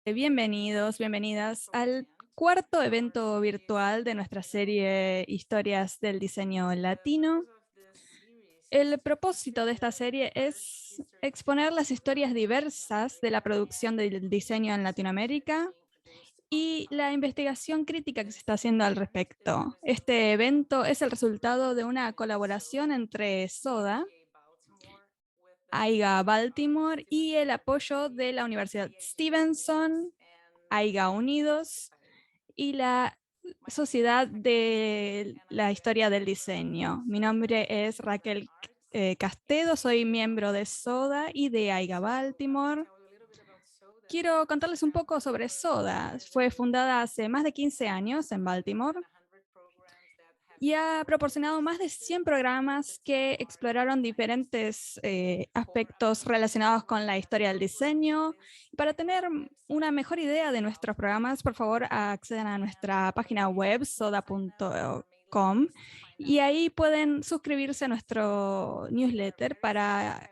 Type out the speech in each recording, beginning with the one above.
Bienvenidos, bienvenidas al cuarto evento virtual de nuestra serie Historias del Diseño Latino. El propósito de esta serie es exponer las historias diversas de la producción del diseño en Latinoamérica y la investigación crítica que se está haciendo al respecto. Este evento es el resultado de una colaboración entre SODA, AIGA Baltimore y el apoyo de la Universidad Stevenson, AIGA Unidos y la Sociedad de la Historia del Diseño. Mi nombre es Raquel Castedo, soy miembro de SODA y de AIGA Baltimore. Quiero contarles un poco sobre SODA. Fue fundada hace más de 15 años en Baltimore y ha proporcionado más de 100 programas que exploraron diferentes aspectos relacionados con la historia del diseño. Para tener una mejor idea de nuestros programas, por favor, accedan a nuestra página web, soda.com, y ahí pueden suscribirse a nuestro newsletter para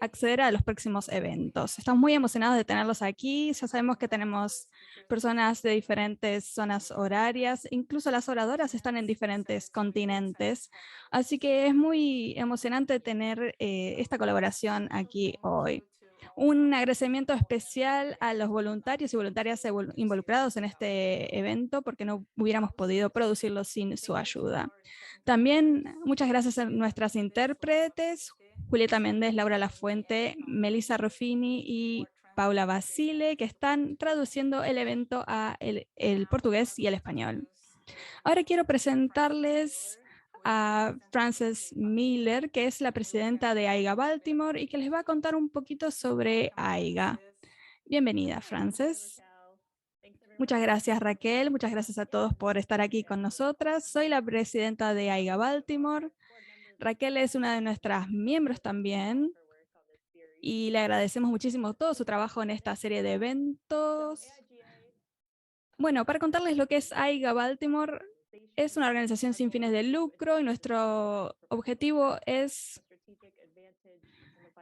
acceder a los próximos eventos. Estamos muy emocionados de tenerlos aquí. Ya sabemos que tenemos personas de diferentes zonas horarias, incluso las oradoras están en diferentes continentes, así que es muy emocionante tener esta colaboración aquí hoy. Un agradecimiento especial a los voluntarios y voluntarias involucrados en este evento, porque no hubiéramos podido producirlo sin su ayuda. También muchas gracias a nuestras intérpretes, Julieta Méndez, Laura Lafuente, Melissa Ruffini y Paula Basile, que están traduciendo el evento a el portugués y el español. Ahora quiero presentarles a Frances Miller, que es la presidenta de AIGA Baltimore y que les va a contar un poquito sobre AIGA. Bienvenida, Frances. Muchas gracias, Raquel. Muchas gracias a todos por estar aquí con nosotras. Soy la presidenta de AIGA Baltimore. Raquel es una de nuestras miembros también y le agradecemos muchísimo todo su trabajo en esta serie de eventos. Bueno, para contarles lo que es AIGA Baltimore, es una organización sin fines de lucro y nuestro objetivo es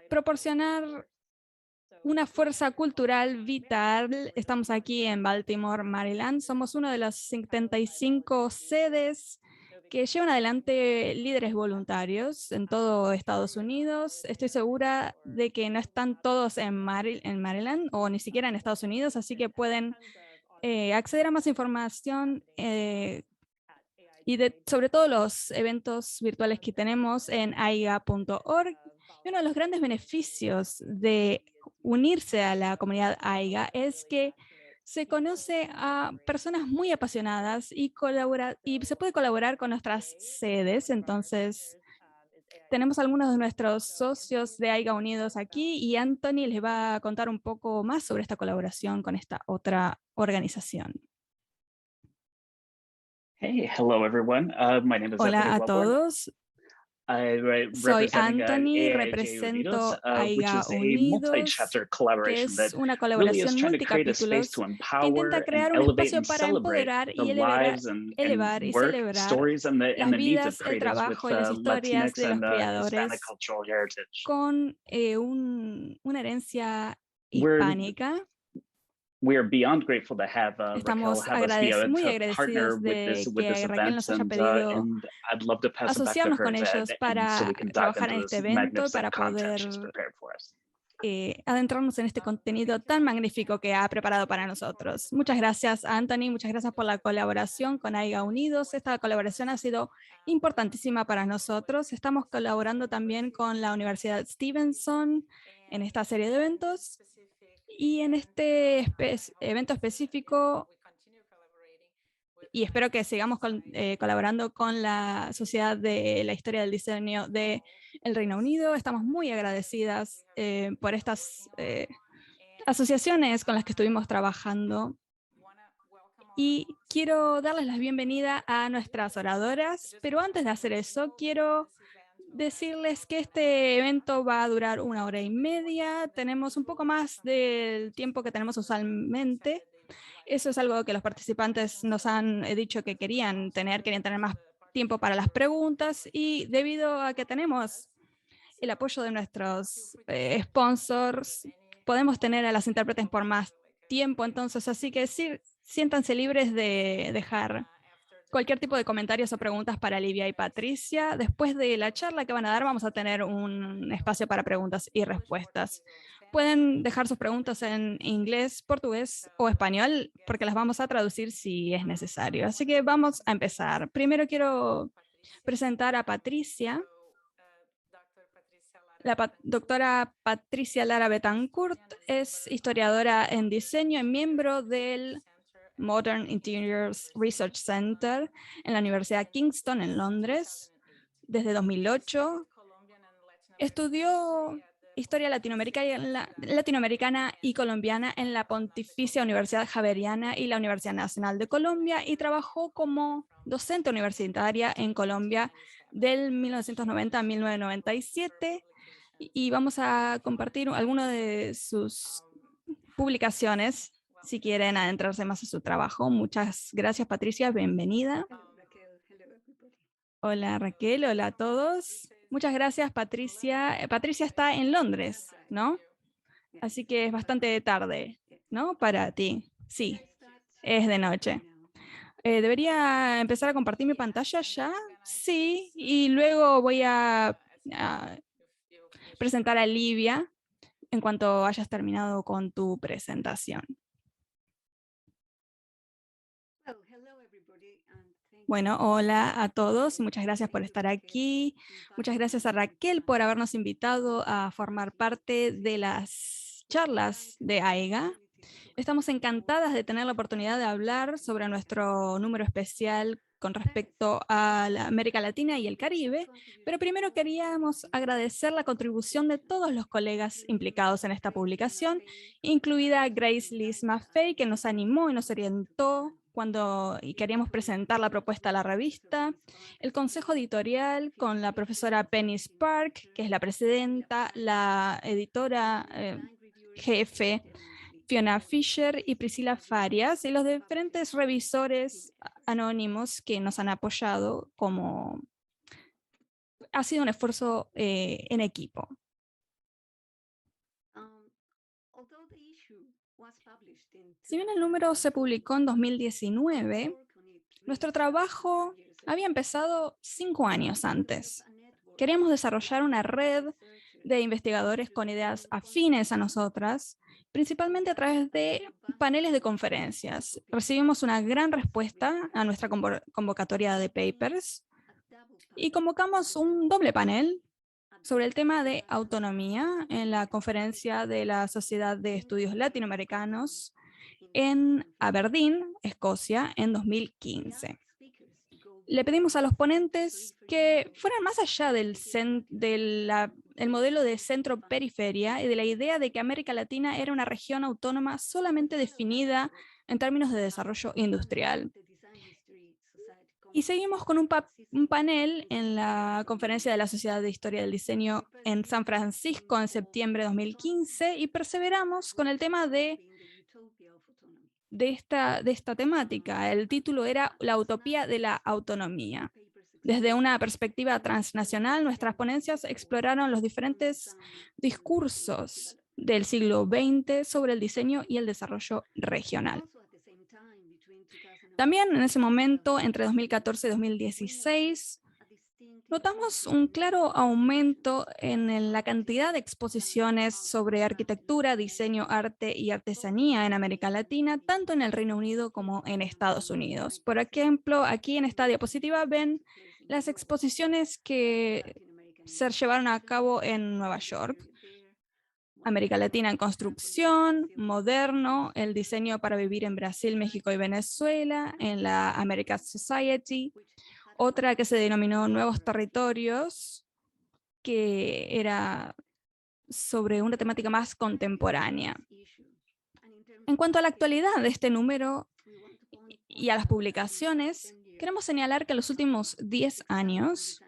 proporcionar una fuerza cultural vital. Estamos aquí en Baltimore, Maryland. Somos uno de las 75 sedes que llevan adelante líderes voluntarios en todo Estados Unidos. Estoy segura de que no están todos en Maryland o ni siquiera en Estados Unidos, así que pueden acceder a más información y sobre todo los eventos virtuales que tenemos en aiga.org. Y uno de los grandes beneficios de unirse a la comunidad AIGA es que se conoce a personas muy apasionadas y se puede colaborar con nuestras sedes. Entonces, tenemos algunos de nuestros socios de AIGA Unidos aquí y Anthony les va a contar un poco más sobre esta colaboración con esta otra organización. Hey, hello everyone. My name is Anthony Hola a Wellborn. todos. Soy Representing Anthony, AIJ Unidos, represento which AIGA is a Unidos, multi-chapter que collaboration that es una really is colaboración trying to create a space multicapítulos to que intenta empower and crear un elevate espacio and para celebrate empoderar the y lives and elevar y work, celebrar stories, and las the needs of vidas, el creatives with trabajo y las historias Latinx de los and Hispanic creadores cultural heritage. con una herencia We're hispánica. we are beyond grateful to have Raquel Estamos have us be muy to partner agradecidos with this que Raquel event, nos haya pedido and I'd love to pass it back to asociarnos her con ellos and so para we can dive trabajar into en this este evento y magnificent para content she's poder prepared for us. adentrarnos en este contenido tan magnífico que ha preparado para nosotros. Muchas gracias, Anthony, muchas gracias por la colaboración con AIGA Unidos. Esta colaboración ha sido importantísima para nosotros. Estamos colaborando también con la Universidad Stevenson en esta serie de eventos y en este evento específico, y espero que sigamos colaborando con la Sociedad de la Historia del Diseño del Reino Unido. Estamos muy agradecidas por estas asociaciones con las que estuvimos trabajando. Y quiero darles la bienvenida a nuestras oradoras, pero antes de hacer eso, quiero decirles que este evento va a durar 1 hora y media. Tenemos un poco más del tiempo que tenemos usualmente. Eso es algo que los participantes nos han dicho que querían tener más tiempo para las preguntas, y debido a que tenemos el apoyo de nuestros sponsors, podemos tener a las intérpretes por más tiempo entonces, así que sí, siéntanse libres de dejar cualquier tipo de comentarios o preguntas para Livia y Patricia. Después de la charla que van a dar, vamos a tener un espacio para preguntas y respuestas. Pueden dejar sus preguntas en inglés, portugués o español, porque las vamos a traducir si es necesario. Así que vamos a empezar. Primero quiero presentar a Patricia. La doctora Patricia Lara Betancourt es historiadora en diseño y miembro del Modern Interiors Research Center en la Universidad Kingston en Londres desde 2008. Estudió historia latinoamericana y colombiana en la Pontificia Universidad Javeriana y la Universidad Nacional de Colombia y trabajó como docente universitaria en Colombia del 1990 a 1997 y vamos a compartir algunas de sus publicaciones si quieren adentrarse más en su trabajo. Muchas gracias, Patricia, bienvenida. Hola, Raquel, hola a todos. Muchas gracias, Patricia. Patricia está en Londres, ¿no? Así que es bastante tarde, ¿no? Para ti. Sí, es de noche. ¿Debería empezar a compartir mi pantalla ya? Sí, y luego voy a presentar a Livia en cuanto hayas terminado con tu presentación. Bueno, hola a todos, muchas gracias por estar aquí. Muchas gracias a Raquel por habernos invitado a formar parte de las charlas de AIGA. Estamos encantadas de tener la oportunidad de hablar sobre nuestro número especial con respecto a la América Latina y el Caribe, pero primero queríamos agradecer la contribución de todos los colegas implicados en esta publicación, incluida Grace Liz Maffei, que nos animó y nos orientó cuando queríamos presentar la propuesta a la revista, el consejo editorial con la profesora Penny Spark, que es la presidenta, la editora jefe, Fiona Fisher y Priscila Farias, y los diferentes revisores anónimos que nos han apoyado como ha sido un esfuerzo en equipo. Si bien el número se publicó en 2019, nuestro trabajo había empezado 5 años antes. Queríamos desarrollar una red de investigadores con ideas afines a nosotras, principalmente a través de paneles de conferencias. Recibimos una gran respuesta a nuestra convocatoria de papers y convocamos un doble panel sobre el tema de autonomía en la conferencia de la Sociedad de Estudios Latinoamericanos en Aberdeen, Escocia, en 2015. Le pedimos a los ponentes que fueran más allá del modelo de centro-periferia y de la idea de que América Latina era una región autónoma solamente definida en términos de desarrollo industrial. Y seguimos con un panel en la conferencia de la Sociedad de Historia del Diseño en San Francisco en septiembre de 2015 y perseveramos con el tema de esta temática. El título era La utopía de la autonomía. Desde una perspectiva transnacional, nuestras ponencias exploraron los diferentes discursos del siglo XX sobre el diseño y el desarrollo regional. También en ese momento, entre 2014 y 2016, notamos un claro aumento en la cantidad de exposiciones sobre arquitectura, diseño, arte y artesanía en América Latina, tanto en el Reino Unido como en Estados Unidos. Por ejemplo, aquí en esta diapositiva ven las exposiciones que se llevaron a cabo en Nueva York. América Latina en construcción, moderno, el diseño para vivir en Brasil, México y Venezuela, en la American Society. Otra que se denominó Nuevos Territorios, que era sobre una temática más contemporánea. En cuanto a la actualidad de este número y a las publicaciones, queremos señalar que en los últimos 10 años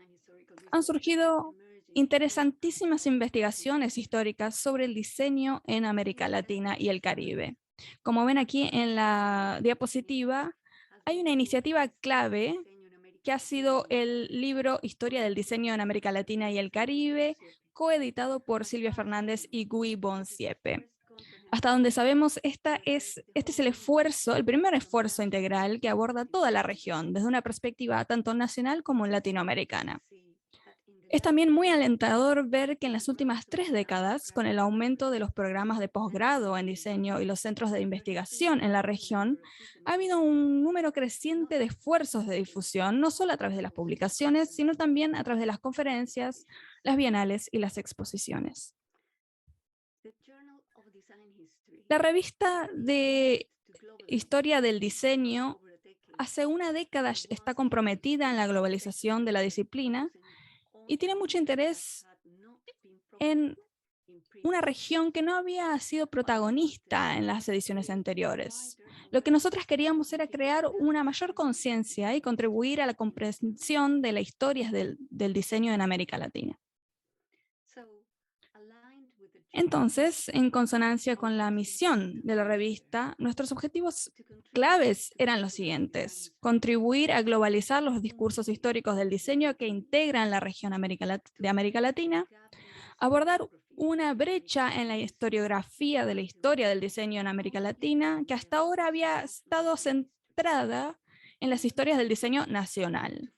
han surgido interesantísimas investigaciones históricas sobre el diseño en América Latina y el Caribe. Como ven aquí en la diapositiva, hay una iniciativa clave que ha sido el libro Historia del Diseño en América Latina y el Caribe, coeditado por Silvia Fernández y Guy Bonsiepe. Hasta donde sabemos, este es el esfuerzo, el primer esfuerzo integral que aborda toda la región, desde una perspectiva tanto nacional como latinoamericana. Es también muy alentador ver que en las últimas 3 décadas, con el aumento de los programas de posgrado en diseño y los centros de investigación en la región, ha habido un número creciente de esfuerzos de difusión, no solo a través de las publicaciones, sino también a través de las conferencias, las bienales y las exposiciones. La revista de Historia del Diseño hace una década está comprometida en la globalización de la disciplina y tiene mucho interés en una región que no había sido protagonista en las ediciones anteriores. Lo que nosotras queríamos era crear una mayor conciencia y contribuir a la comprensión de la historia del diseño en América Latina. Entonces, en consonancia con la misión de la revista, nuestros objetivos claves eran los siguientes: contribuir a globalizar los discursos históricos del diseño que integran la región de América Latina, abordar una brecha en la historiografía de la historia del diseño en América Latina, que hasta ahora había estado centrada en las historias del diseño nacional.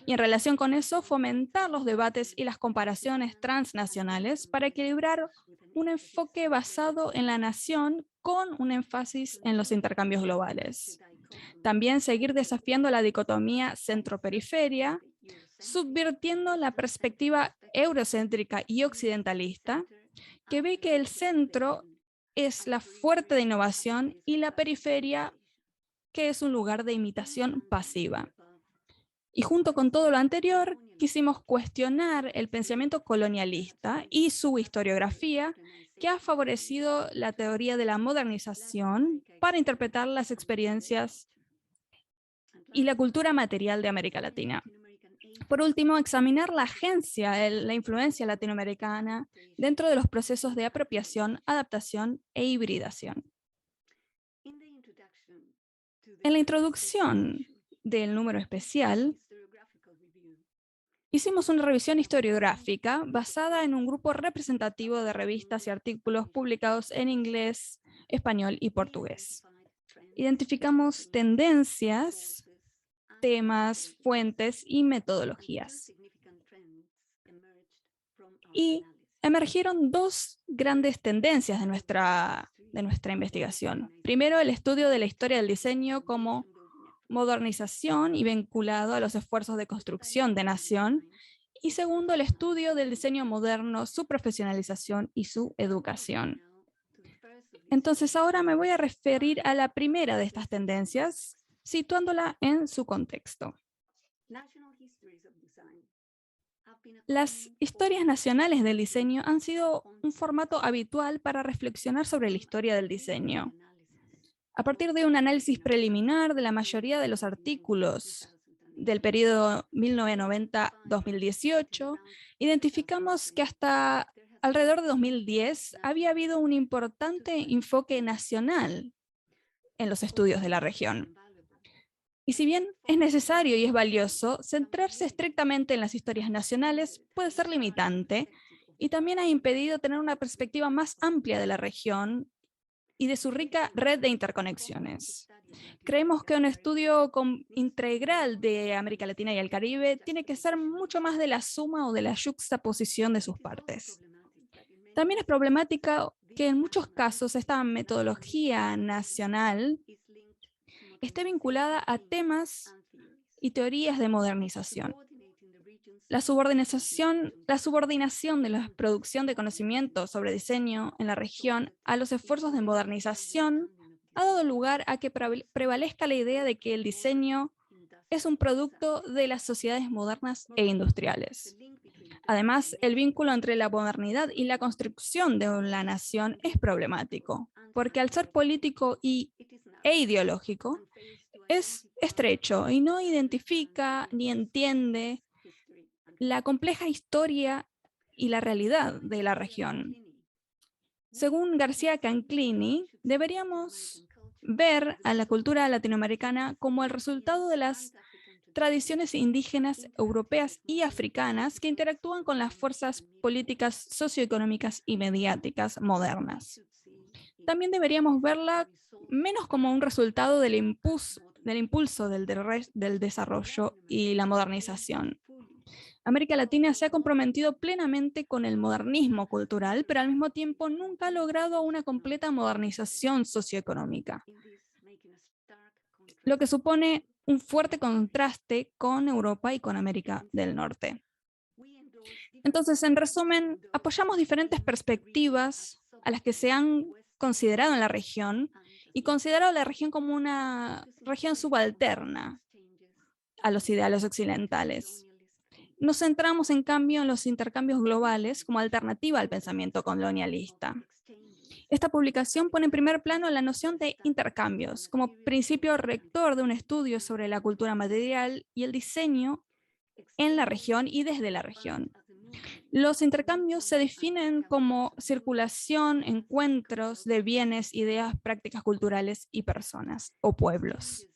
Y en relación con eso, fomentar los debates y las comparaciones transnacionales para equilibrar un enfoque basado en la nación con un énfasis en los intercambios globales. También seguir desafiando la dicotomía centro-periferia, subvirtiendo la perspectiva eurocéntrica y occidentalista, que ve que el centro es la fuente de innovación y la periferia, que es un lugar de imitación pasiva. Y junto con todo lo anterior, quisimos cuestionar el pensamiento colonialista y su historiografía, que ha favorecido la teoría de la modernización para interpretar las experiencias y la cultura material de América Latina. Por último, examinar la agencia, la influencia latinoamericana dentro de los procesos de apropiación, adaptación e hibridación. En la introducción del número especial, hicimos una revisión historiográfica basada en un grupo representativo de revistas y artículos publicados en inglés, español y portugués. Identificamos tendencias, temas, fuentes y metodologías. Y emergieron 2 grandes tendencias de nuestra investigación. Primero, el estudio de la historia del diseño como modernización y vinculado a los esfuerzos de construcción de nación. Y segundo, el estudio del diseño moderno, su profesionalización y su educación. Entonces, ahora me voy a referir a la primera de estas tendencias, situándola en su contexto. Las historias nacionales del diseño han sido un formato habitual para reflexionar sobre la historia del diseño. A partir de un análisis preliminar de la mayoría de los artículos del periodo 1990-2018, identificamos que hasta alrededor de 2010 había habido un importante enfoque nacional en los estudios de la región. Y si bien es necesario y es valioso, centrarse estrictamente en las historias nacionales puede ser limitante y también ha impedido tener una perspectiva más amplia de la región y de su rica red de interconexiones. Creemos que un estudio integral de América Latina y el Caribe tiene que ser mucho más de la suma o de la yuxtaposición de sus partes. También es problemática que en muchos casos esta metodología nacional esté vinculada a temas y teorías de modernización. La subordinación de la producción de conocimiento sobre diseño en la región a los esfuerzos de modernización ha dado lugar a que prevalezca la idea de que el diseño es un producto de las sociedades modernas e industriales. Además, el vínculo entre la modernidad y la construcción de la nación es problemático, porque al ser político e ideológico, es estrecho y no identifica ni entiende la compleja historia y la realidad de la región. Según García Canclini, deberíamos ver a la cultura latinoamericana como el resultado de las tradiciones indígenas, europeas y africanas que interactúan con las fuerzas políticas, socioeconómicas y mediáticas modernas. también deberíamos verla menos como un resultado del impulso del desarrollo y la modernización. América Latina se ha comprometido plenamente con el modernismo cultural, pero al mismo tiempo nunca ha logrado una completa modernización socioeconómica, lo que supone un fuerte contraste con Europa y con América del Norte. Entonces, en resumen, apoyamos diferentes perspectivas a las que se han considerado en la región y considerado la región como una región subalterna a los ideales occidentales. Nos centramos, en cambio, en los intercambios globales como alternativa al pensamiento colonialista. Esta publicación pone en primer plano la noción de intercambios como principio rector de un estudio sobre la cultura material y el diseño en la región y desde la región. Los intercambios se definen como circulación, encuentros de bienes, ideas, prácticas culturales y personas o pueblos.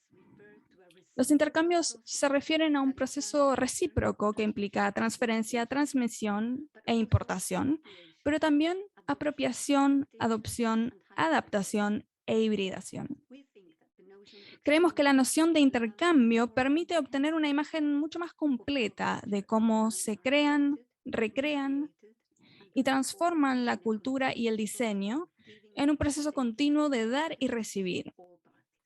Los intercambios se refieren a un proceso recíproco que implica transferencia, transmisión e importación, pero también apropiación, adopción, adaptación e hibridación. Creemos que la noción de intercambio permite obtener una imagen mucho más completa de cómo se crean, recrean y transforman la cultura y el diseño en un proceso continuo de dar y recibir,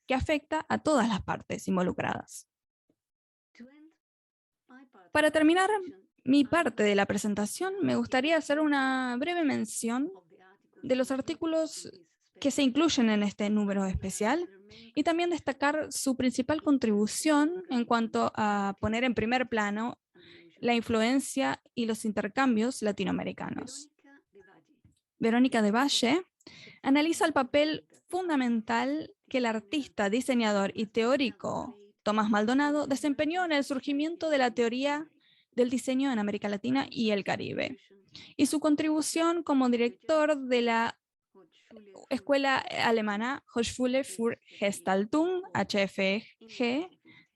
que afecta a todas las partes involucradas. Para terminar mi parte de la presentación, me gustaría hacer una breve mención de los artículos que se incluyen en este número especial y también destacar su principal contribución en cuanto a poner en primer plano la influencia y los intercambios latinoamericanos. Verónica de Valle analiza el papel fundamental que el artista, diseñador y teórico Tomás Maldonado desempeñó en el surgimiento de la teoría del diseño en América Latina y el Caribe, y su contribución como director de la escuela alemana Hochschule für Gestaltung, HFG,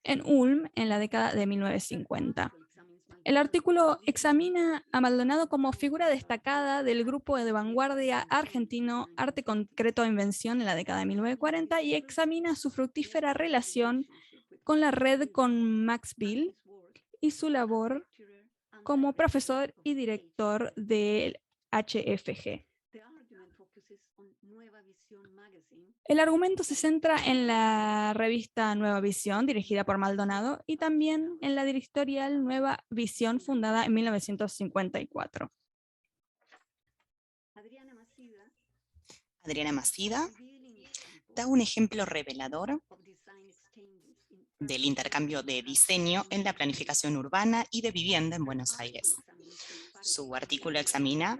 en Ulm en la década de 1950. El artículo examina a Maldonado como figura destacada del grupo de vanguardia argentino Arte Concreto e Invención en la década de 1940 y examina su fructífera relación con la red con Max Bill y su labor como profesor y director del HFG. El argumento se centra en la revista Nueva Visión, dirigida por Maldonado, y también en la editorial Nueva Visión, fundada en 1954. Adriana Macida da un ejemplo revelador del intercambio de diseño en la planificación urbana y de vivienda en Buenos Aires. Su artículo examina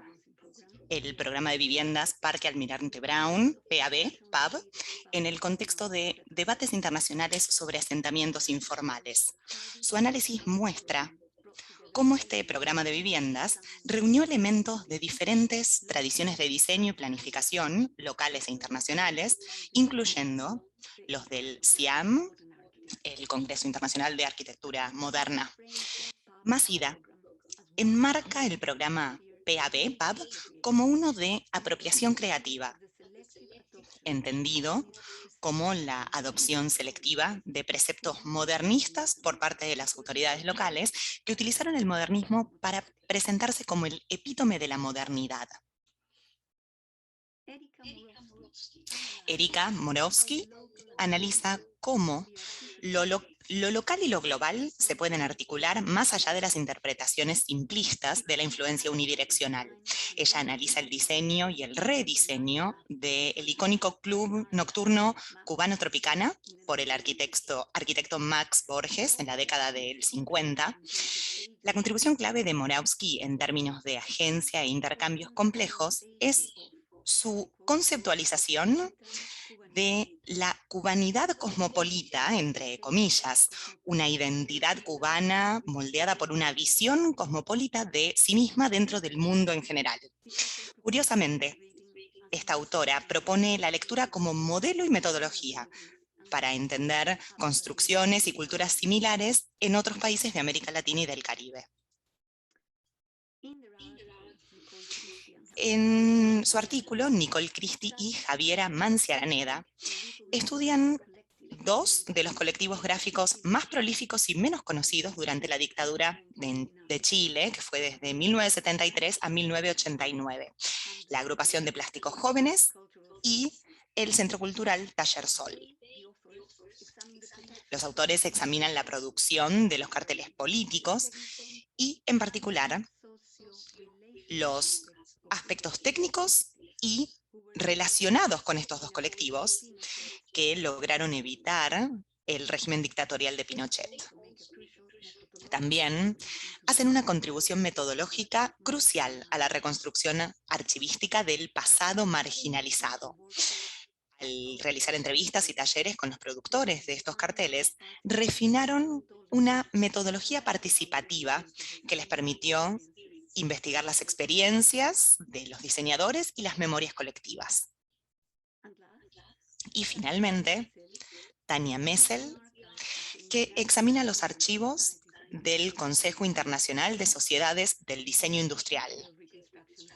el programa de viviendas Parque Almirante Brown, PAB, en el contexto de debates internacionales sobre asentamientos informales. Su análisis muestra cómo este programa de viviendas reunió elementos de diferentes tradiciones de diseño y planificación, locales e internacionales, incluyendo los del CIAM, el Congreso Internacional de Arquitectura Moderna. Macida enmarca el programa PAB como uno de apropiación creativa, entendido como la adopción selectiva de preceptos modernistas por parte de las autoridades locales que utilizaron el modernismo para presentarse como el epítome de la modernidad. Erika Moravsky analiza cómo lo local y lo global se pueden articular más allá de las interpretaciones simplistas de la influencia unidireccional. Ella analiza el diseño y el rediseño del icónico club nocturno cubano Tropicana por el arquitecto Max Borges en la década del 50. La contribución clave de Moravsky en términos de agencia e intercambios complejos es su conceptualización de la cubanidad cosmopolita, entre comillas, una identidad cubana moldeada por una visión cosmopolita de sí misma dentro del mundo en general. Curiosamente, esta autora propone la lectura como modelo y metodología para entender construcciones y culturas similares en otros países de América Latina y del Caribe. En su artículo, Nicole Christie y Javiera Manzi Araneda estudian dos de los colectivos gráficos más prolíficos y menos conocidos durante la dictadura de Chile, que fue desde 1973 a 1989, la Agrupación de Plásticos Jóvenes y el Centro Cultural Taller Sol. Los autores examinan la producción de los carteles políticos y, en particular, los aspectos técnicos y relacionados con estos dos colectivos que lograron evitar el régimen dictatorial de Pinochet. También hacen una contribución metodológica crucial a la reconstrucción archivística del pasado marginalizado. Al realizar entrevistas y talleres con los productores de estos carteles, refinaron una metodología participativa que les permitió investigar las experiencias de los diseñadores y las memorias colectivas. Y finalmente, Tania Messel, que examina los archivos del Consejo Internacional de Sociedades del Diseño Industrial,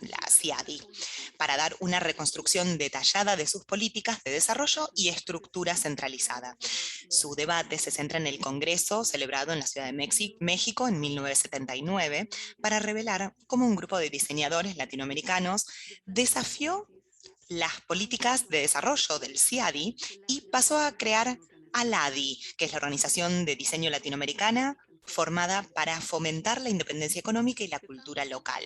la CIADI, para dar una reconstrucción detallada de sus políticas de desarrollo y estructura centralizada. Su debate se centra en el Congreso celebrado en la Ciudad de México en 1979 para revelar cómo un grupo de diseñadores latinoamericanos desafió las políticas de desarrollo del CIADI y pasó a crear ALADI, que es la Organización de Diseño Latinoamericana formada para fomentar la independencia económica y la cultura local.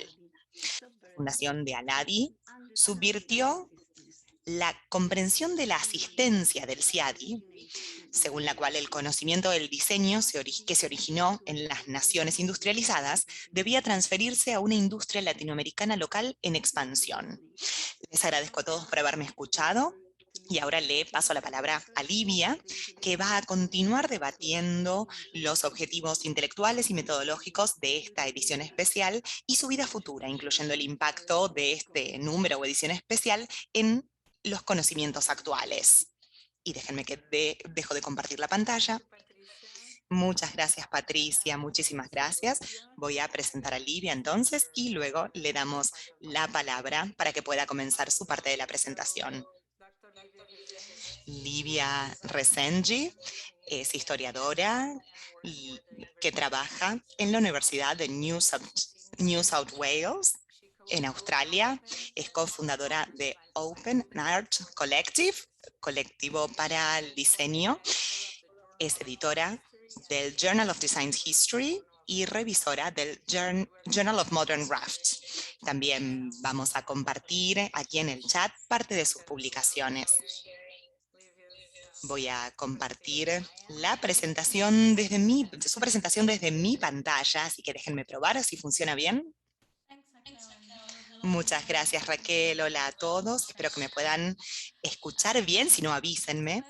La fundación de ALADI subvirtió la comprensión de la asistencia del CIADI, según la cual el conocimiento del diseño que se originó en las naciones industrializadas debía transferirse a una industria latinoamericana local en expansión. Les agradezco a todos por haberme escuchado. Y ahora le paso la palabra a Livia, que va a continuar debatiendo los objetivos intelectuales y metodológicos de esta edición especial y su vida futura, incluyendo el impacto de este número o edición especial en los conocimientos actuales. Y déjenme que dejo de compartir la pantalla. Muchas gracias, Patricia, muchísimas gracias. Voy a presentar a Livia entonces y luego le damos la palabra para que pueda comenzar su parte de la presentación. Livia Resengi es historiadora que trabaja en la Universidad de New South Wales, en Australia. Es cofundadora de Open Art Collective, colectivo para el diseño. Es editora del Journal of Design History y revisora del Journal of Modern Drafts. También vamos a compartir aquí en el chat parte de sus publicaciones. Voy a compartir la presentación su presentación desde mi pantalla, así que déjenme probar si funciona bien. Muchas gracias, Raquel. Hola a todos. Espero que me puedan escuchar bien, si no avísenme.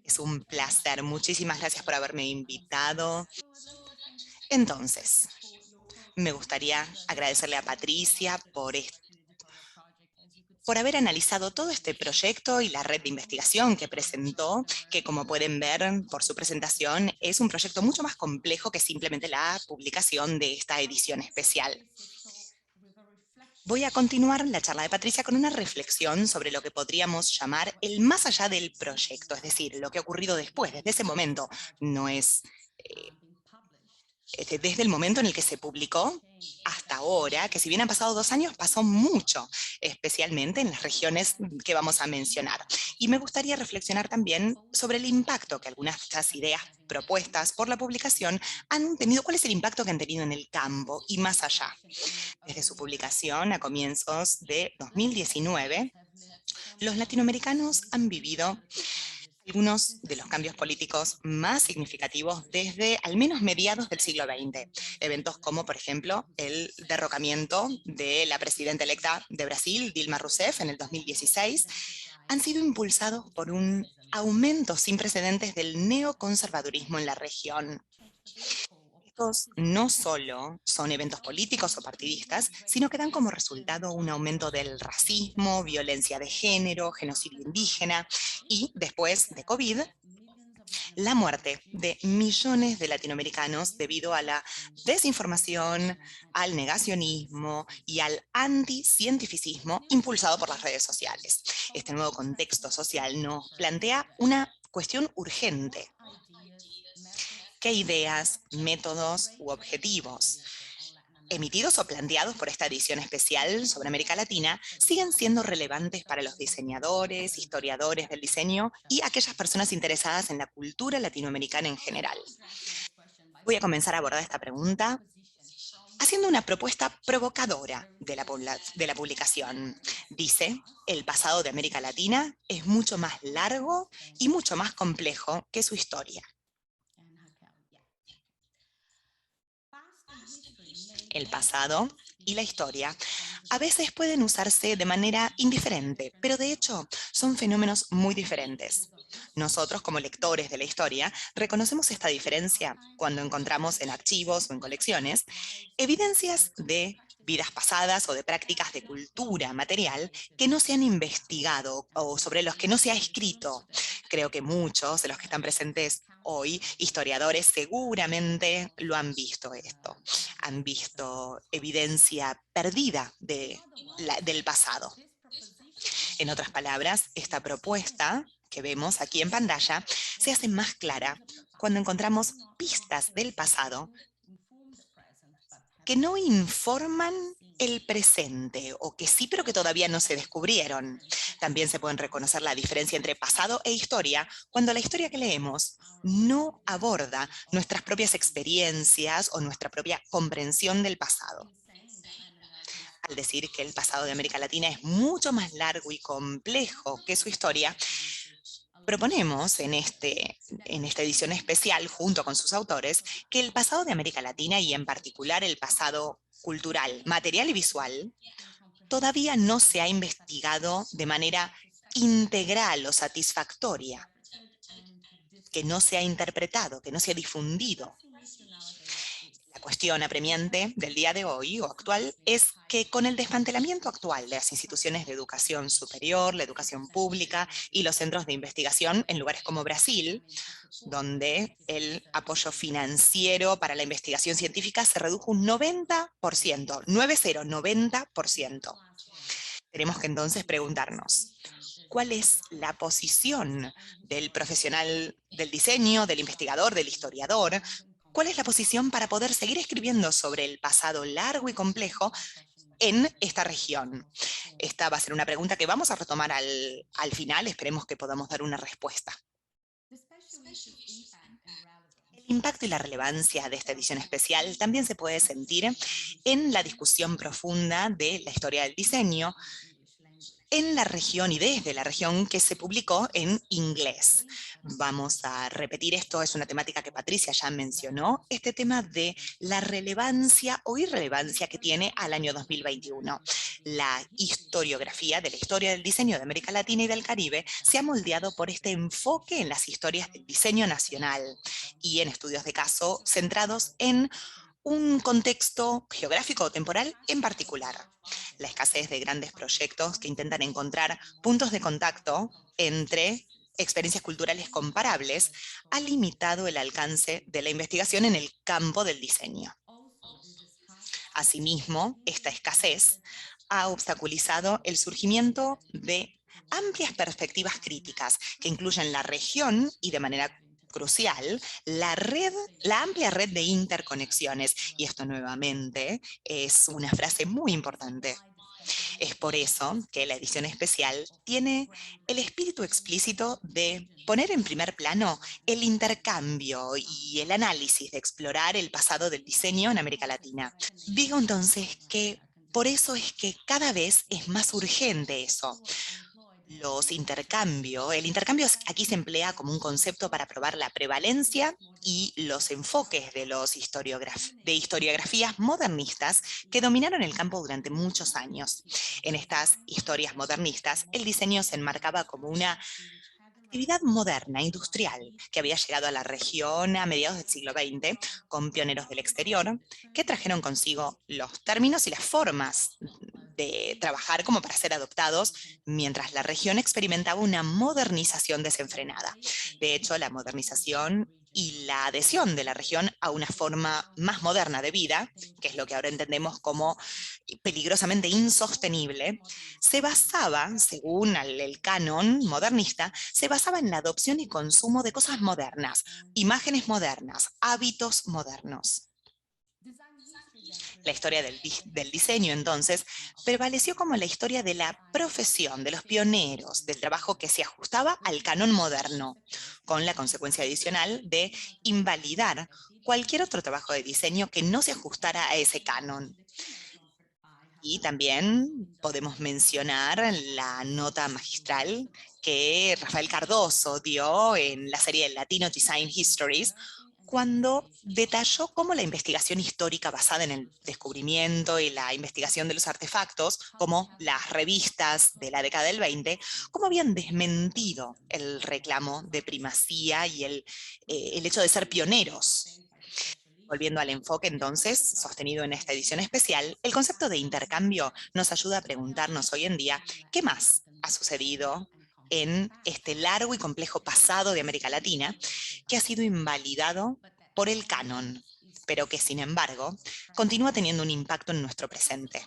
Es un placer. Muchísimas gracias por haberme invitado. Entonces, me gustaría agradecerle a Patricia por haber analizado todo este proyecto y la red de investigación que presentó, que como pueden ver por su presentación, es un proyecto mucho más complejo que simplemente la publicación de esta edición especial. Voy a continuar la charla de Patricia con una reflexión sobre lo que podríamos llamar el más allá del proyecto, es decir, lo que ha ocurrido después, desde ese momento. No es desde el momento en el que se publicó hasta ahora, que si bien han pasado 2 años, pasó mucho, especialmente en las regiones que vamos a mencionar. Y me gustaría reflexionar también sobre el impacto que algunas de estas ideas propuestas por la publicación han tenido, cuál es el impacto que han tenido en el campo y más allá. Desde su publicación a comienzos de 2019, los latinoamericanos han vivido algunos de los cambios políticos más significativos desde al menos mediados del siglo XX. Eventos como, por ejemplo, el derrocamiento de la presidenta electa de Brasil, Dilma Rousseff, en el 2016, han sido impulsados por un aumento sin precedentes del neoconservadurismo en la región. Estos no solo son eventos políticos o partidistas, sino que dan como resultado un aumento del racismo, violencia de género, genocidio indígena y, después de COVID, la muerte de millones de latinoamericanos debido a la desinformación, al negacionismo y al anticientificismo impulsado por las redes sociales. Este nuevo contexto social nos plantea una cuestión urgente. ¿Qué ideas, métodos u objetivos emitidos o planteados por esta edición especial sobre América Latina siguen siendo relevantes para los diseñadores, historiadores del diseño y aquellas personas interesadas en la cultura latinoamericana en general? Voy a comenzar a abordar esta pregunta haciendo una propuesta provocadora de la publicación. Dice, el pasado de América Latina es mucho más largo y mucho más complejo que su historia. El pasado y la historia a veces pueden usarse de manera indiferente, pero de hecho son fenómenos muy diferentes. Nosotros, como lectores de la historia, reconocemos esta diferencia cuando encontramos en archivos o en colecciones evidencias de vidas pasadas o de prácticas de cultura material que no se han investigado o sobre los que no se ha escrito. Creo que muchos de los que están presentes hoy, historiadores, seguramente lo han visto esto. Han visto evidencia perdida del pasado. En otras palabras, esta propuesta que vemos aquí en pantalla se hace más clara cuando encontramos pistas del pasado que no informan el presente, o que sí, pero que todavía no se descubrieron. También se pueden reconocer la diferencia entre pasado e historia cuando la historia que leemos no aborda nuestras propias experiencias o nuestra propia comprensión del pasado. Al decir que el pasado de América Latina es mucho más largo y complejo que su historia, proponemos en esta edición especial, junto con sus autores, que el pasado de América Latina, y en particular el pasado cultural, material y visual, todavía no se ha investigado de manera integral o satisfactoria, que no se ha interpretado, que no se ha difundido. La cuestión apremiante del día de hoy o actual es que con el desmantelamiento actual de las instituciones de educación superior, la educación pública y los centros de investigación en lugares como Brasil, donde el apoyo financiero para la investigación científica se redujo un 90%, 90%. Tenemos que entonces preguntarnos, ¿cuál es la posición del profesional del diseño, del investigador, del historiador? ¿Cuál es la posición para poder seguir escribiendo sobre el pasado largo y complejo en esta región? Esta va a ser una pregunta que vamos a retomar al final. Esperemos que podamos dar una respuesta. El impacto y la relevancia de esta edición especial también se puede sentir en la discusión profunda de la historia del diseño en la región y desde la región que se publicó en inglés. Vamos a repetir esto, es una temática que Patricia ya mencionó, este tema de la relevancia o irrelevancia que tiene al año 2021. La historiografía de la historia del diseño de América Latina y del Caribe se ha moldeado por este enfoque en las historias del diseño nacional y en estudios de caso centrados en un contexto geográfico o temporal en particular. La escasez de grandes proyectos que intentan encontrar puntos de contacto entre experiencias culturales comparables ha limitado el alcance de la investigación en el campo del diseño. Asimismo, esta escasez ha obstaculizado el surgimiento de amplias perspectivas críticas que incluyen la región y, de manera crucial, la amplia red de interconexiones. Y esto nuevamente es una frase muy importante. Es por eso que la edición especial tiene el espíritu explícito de poner en primer plano el intercambio y el análisis, de explorar el pasado del diseño en América Latina. Digo entonces que por eso es que cada vez es más urgente eso. El intercambio aquí se emplea como un concepto para probar la prevalencia y los enfoques de historiografías modernistas que dominaron el campo durante muchos años. En estas historias modernistas, el diseño se enmarcaba como una actividad moderna, industrial, que había llegado a la región a mediados del siglo XX con pioneros del exterior que trajeron consigo los términos y las formas de trabajar como para ser adoptados, mientras la región experimentaba una modernización desenfrenada. De hecho, la modernización y la adhesión de la región a una forma más moderna de vida, que es lo que ahora entendemos como peligrosamente insostenible, se basaba, según el canon modernista, se basaba en la adopción y consumo de cosas modernas, imágenes modernas, hábitos modernos. La historia del diseño, entonces, prevaleció como la historia de la profesión, de los pioneros, del trabajo que se ajustaba al canon moderno, con la consecuencia adicional de invalidar cualquier otro trabajo de diseño que no se ajustara a ese canon. Y también podemos mencionar la nota magistral que Rafael Cardoso dio en la serie Latino Design Histories, cuando detalló cómo la investigación histórica basada en el descubrimiento y la investigación de los artefactos, como las revistas de la década del 20, cómo habían desmentido el reclamo de primacía y el hecho de ser pioneros. Volviendo al enfoque, entonces, sostenido en esta edición especial, el concepto de intercambio nos ayuda a preguntarnos hoy en día qué más ha sucedido en este largo y complejo pasado de América Latina, que ha sido invalidado por el canon, pero que, sin embargo, continúa teniendo un impacto en nuestro presente.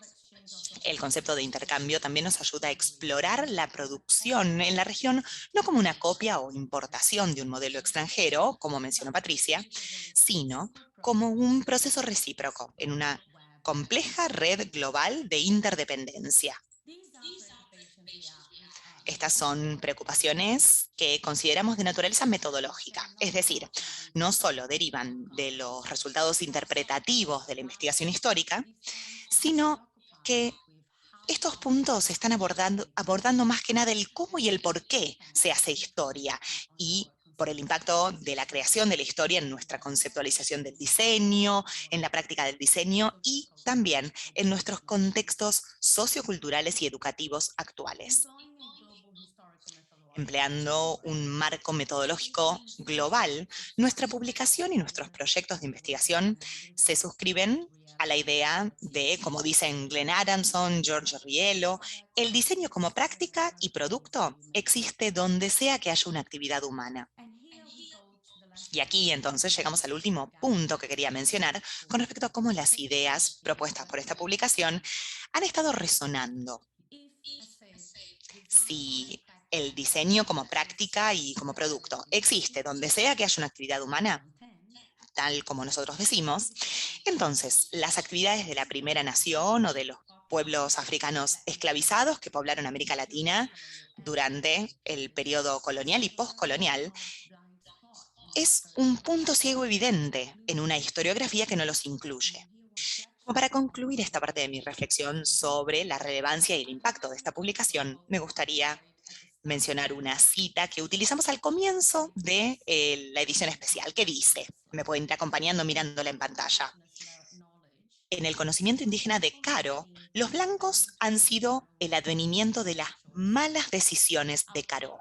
El concepto de intercambio también nos ayuda a explorar la producción en la región, no como una copia o importación de un modelo extranjero, como mencionó Patricia, sino como un proceso recíproco en una compleja red global de interdependencia. Estas son preocupaciones que consideramos de naturaleza metodológica, es decir, no solo derivan de los resultados interpretativos de la investigación histórica, sino que estos puntos se están abordando más que nada el cómo y el por qué se hace historia, y por el impacto de la creación de la historia en nuestra conceptualización del diseño, en la práctica del diseño y también en nuestros contextos socioculturales y educativos actuales. Empleando un marco metodológico global, nuestra publicación y nuestros proyectos de investigación se suscriben a la idea de, como dicen Glenn Adamson, George Riello, el diseño como práctica y producto existe donde sea que haya una actividad humana. Y aquí entonces llegamos al último punto que quería mencionar con respecto a cómo las ideas propuestas por esta publicación han estado resonando. Si el diseño como práctica y como producto existe donde sea que haya una actividad humana, tal como nosotros decimos, entonces las actividades de la primera nación o de los pueblos africanos esclavizados que poblaron América Latina durante el periodo colonial y postcolonial es un punto ciego evidente en una historiografía que no los incluye. Como para concluir esta parte de mi reflexión sobre la relevancia y el impacto de esta publicación, me gustaría mencionar una cita que utilizamos al comienzo de la edición especial, que dice, me pueden ir acompañando mirándola en pantalla: en el conocimiento indígena de Caro, los blancos han sido el advenimiento de las malas decisiones de Caro.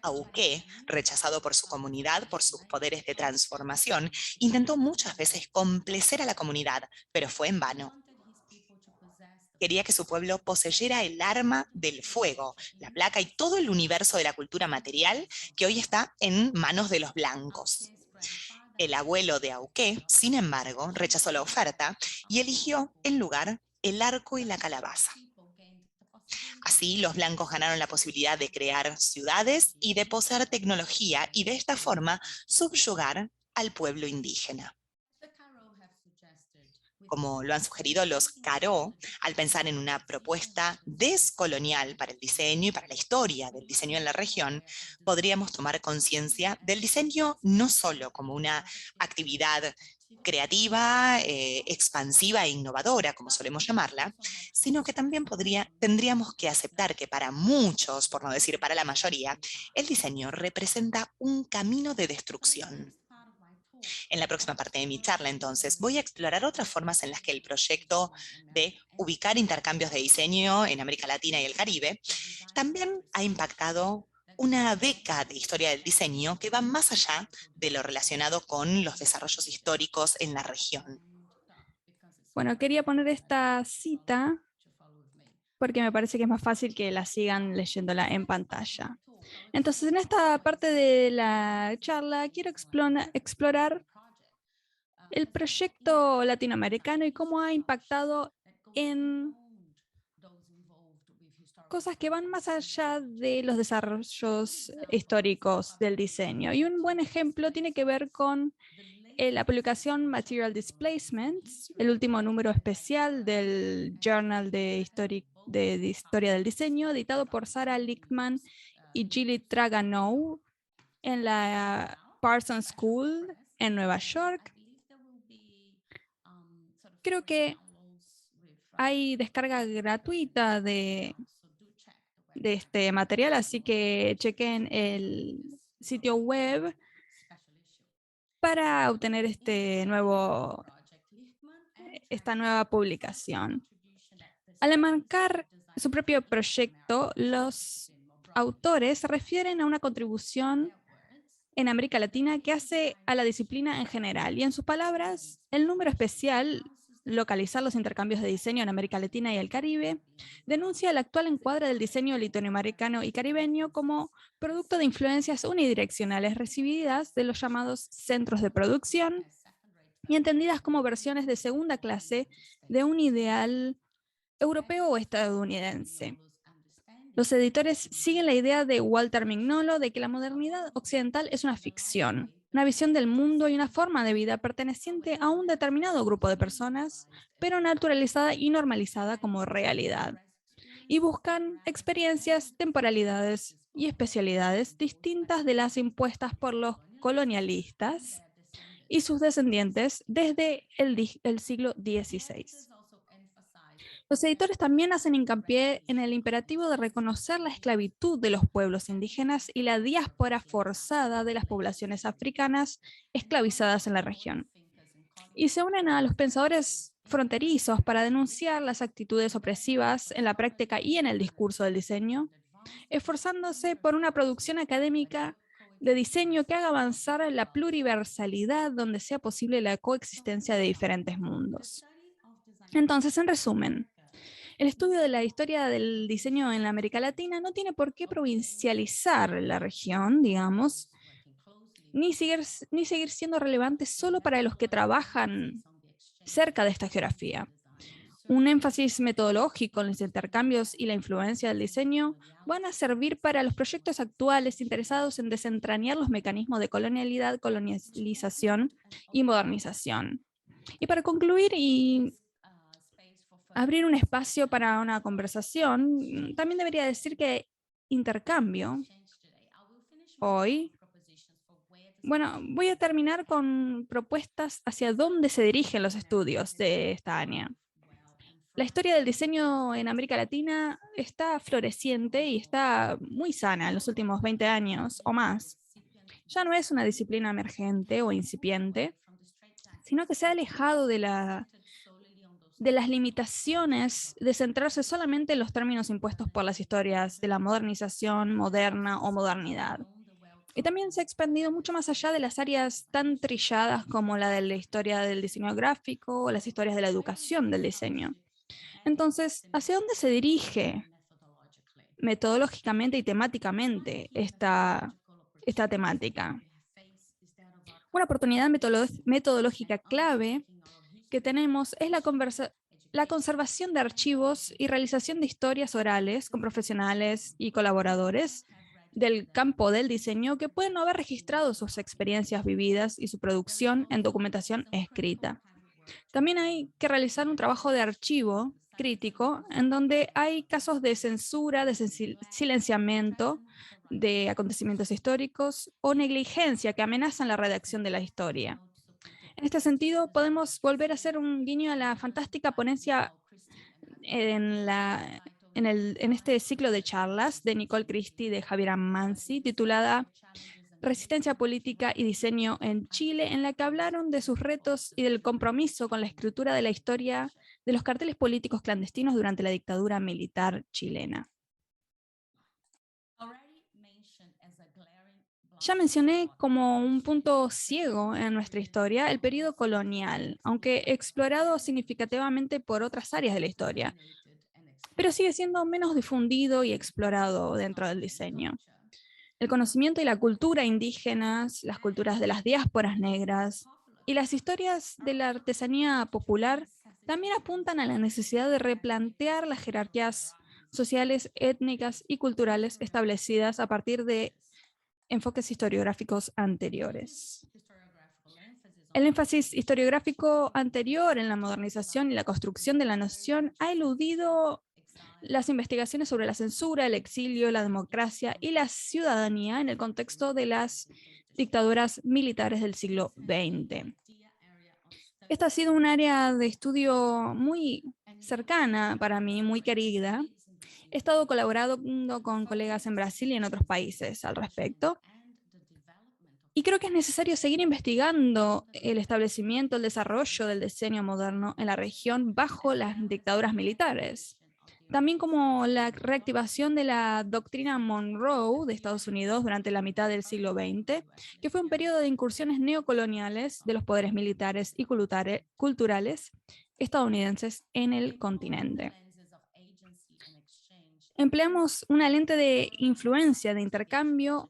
Auqué, rechazado por su comunidad por sus poderes de transformación, intentó muchas veces complacer a la comunidad, pero fue en vano. Quería que su pueblo poseyera el arma del fuego, la placa y todo el universo de la cultura material que hoy está en manos de los blancos. El abuelo de Auqué, sin embargo, rechazó la oferta y eligió en lugar el arco y la calabaza. Así, los blancos ganaron la posibilidad de crear ciudades y de poseer tecnología y de esta forma subyugar al pueblo indígena. Como lo han sugerido los Caro, al pensar en una propuesta descolonial para el diseño y para la historia del diseño en la región, podríamos tomar conciencia del diseño no solo como una actividad creativa, expansiva e innovadora, como solemos llamarla, sino que también tendríamos que aceptar que para muchos, por no decir para la mayoría, el diseño representa un camino de destrucción. En la próxima parte de mi charla, entonces, voy a explorar otras formas en las que el proyecto de ubicar intercambios de diseño en América Latina y el Caribe también ha impactado una beca de historia del diseño que va más allá de lo relacionado con los desarrollos históricos en la región. Bueno, quería poner esta cita porque me parece que es más fácil que la sigan leyéndola en pantalla. Entonces, en esta parte de la charla quiero explorar el proyecto latinoamericano y cómo ha impactado en cosas que van más allá de los desarrollos históricos del diseño. Y un buen ejemplo tiene que ver con la publicación Material Displacements, el último número especial del Journal de Historia del Diseño, editado por Sarah Lichtman y Gilly Traganow en la Parsons School en Nueva York. Creo que hay descarga gratuita de este material, así que chequen el sitio web para obtener esta nueva publicación. Al enmarcar su propio proyecto, los autores se refieren a una contribución en América Latina que hace a la disciplina en general. Y en sus palabras, el número especial, localizar los intercambios de diseño en América Latina y el Caribe, denuncia el actual encuadre del diseño latinoamericano y caribeño como producto de influencias unidireccionales recibidas de los llamados centros de producción y entendidas como versiones de segunda clase de un ideal europeo o estadounidense. Los editores siguen la idea de Walter Mignolo de que la modernidad occidental es una ficción, una visión del mundo y una forma de vida perteneciente a un determinado grupo de personas, pero naturalizada y normalizada como realidad. Y buscan experiencias, temporalidades y especialidades distintas de las impuestas por los colonialistas y sus descendientes desde el siglo XVI. Los editores también hacen hincapié en el imperativo de reconocer la esclavitud de los pueblos indígenas y la diáspora forzada de las poblaciones africanas esclavizadas en la región. Y se unen a los pensadores fronterizos para denunciar las actitudes opresivas en la práctica y en el discurso del diseño, esforzándose por una producción académica de diseño que haga avanzar la pluriversalidad donde sea posible la coexistencia de diferentes mundos. Entonces, en resumen, el estudio de la historia del diseño en la América Latina no tiene por qué provincializar la región, digamos, ni seguir siendo relevante solo para los que trabajan cerca de esta geografía. Un énfasis metodológico en los intercambios y la influencia del diseño van a servir para los proyectos actuales interesados en desentrañar los mecanismos de colonialidad, colonialización y modernización. Y para concluir y abrir un espacio para una conversación, también debería decir que intercambio hoy. Bueno, voy a terminar con propuestas hacia dónde se dirigen los estudios de esta área. La historia del diseño en América Latina está floreciente y está muy sana en los últimos 20 años o más. Ya no es una disciplina emergente o incipiente, sino que se ha alejado de las limitaciones de centrarse solamente en los términos impuestos por las historias de la modernización, moderna o modernidad. Y también se ha expandido mucho más allá de las áreas tan trilladas como la de la historia del diseño gráfico o las historias de la educación del diseño. Entonces, ¿hacia dónde se dirige metodológicamente y temáticamente esta temática? Una oportunidad metodológica clave que tenemos es la conservación de archivos y realización de historias orales con profesionales y colaboradores del campo del diseño que pueden no haber registrado sus experiencias vividas y su producción en documentación escrita. También hay que realizar un trabajo de archivo crítico en donde hay casos de censura, de silenciamiento de acontecimientos históricos o negligencia que amenazan la redacción de la historia. En este sentido, podemos volver a hacer un guiño a la fantástica ponencia en este ciclo de charlas de Nicole Christie y de Javier Amanzi, titulada Resistencia política y diseño en Chile, en la que hablaron de sus retos y del compromiso con la escritura de la historia de los carteles políticos clandestinos durante la dictadura militar chilena. Ya mencioné como un punto ciego en nuestra historia el periodo colonial, aunque explorado significativamente por otras áreas de la historia. pero sigue siendo menos difundido y explorado dentro del diseño. El conocimiento y la cultura indígenas, las culturas de las diásporas negras y las historias de la artesanía popular también apuntan a la necesidad de replantear las jerarquías sociales, étnicas y culturales establecidas a partir de enfoques historiográficos anteriores. El énfasis historiográfico anterior en la modernización y la construcción de la nación ha eludido las investigaciones sobre la censura, el exilio, la democracia y la ciudadanía en el contexto de las dictaduras militares del siglo XX. Esta ha sido un área de estudio muy cercana para mí, muy querida. He estado colaborando con colegas en Brasil y en otros países al respecto. Y creo que es necesario seguir investigando el establecimiento, el desarrollo del diseño moderno en la región bajo las dictaduras militares. También como la reactivación de la doctrina Monroe de Estados Unidos durante la mitad del siglo XX, que fue un periodo de incursiones neocoloniales de los poderes militares y culturales estadounidenses en el continente. Empleamos una lente de influencia, de intercambio,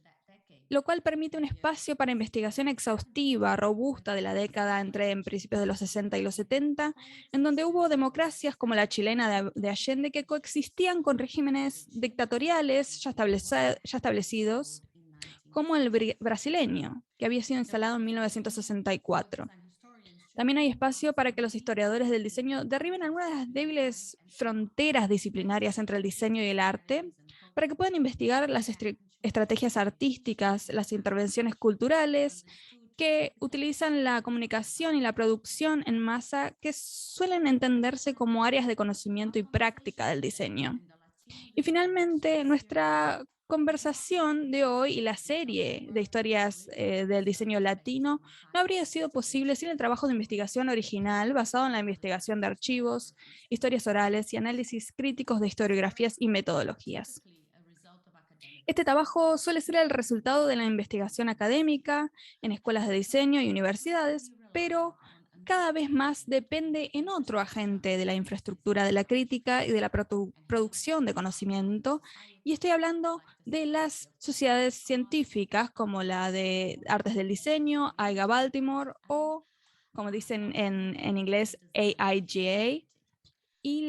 lo cual permite un espacio para investigación exhaustiva, robusta de la década en principios de los 60 y los 70, en donde hubo democracias como la chilena de Allende que coexistían con regímenes dictatoriales ya establecidos, como el brasileño, que había sido instalado en 1964. También hay espacio para que los historiadores del diseño derriben algunas de las débiles fronteras disciplinarias entre el diseño y el arte, para que puedan investigar las estrategias artísticas, las intervenciones culturales, que utilizan la comunicación y la producción en masa, que suelen entenderse como áreas de conocimiento y práctica del diseño. Y finalmente, nuestra conversación de hoy y la serie de historias del diseño latino no habría sido posible sin el trabajo de investigación original basado en la investigación de archivos, historias orales y análisis críticos de historiografías y metodologías. Este trabajo suele ser el resultado de la investigación académica en escuelas de diseño y universidades, pero cada vez más depende en otro agente de la infraestructura de la crítica y de la producción de conocimiento, y estoy hablando de las sociedades científicas como la de Artes del Diseño, AIGA Baltimore, o como dicen en inglés, AIGA, y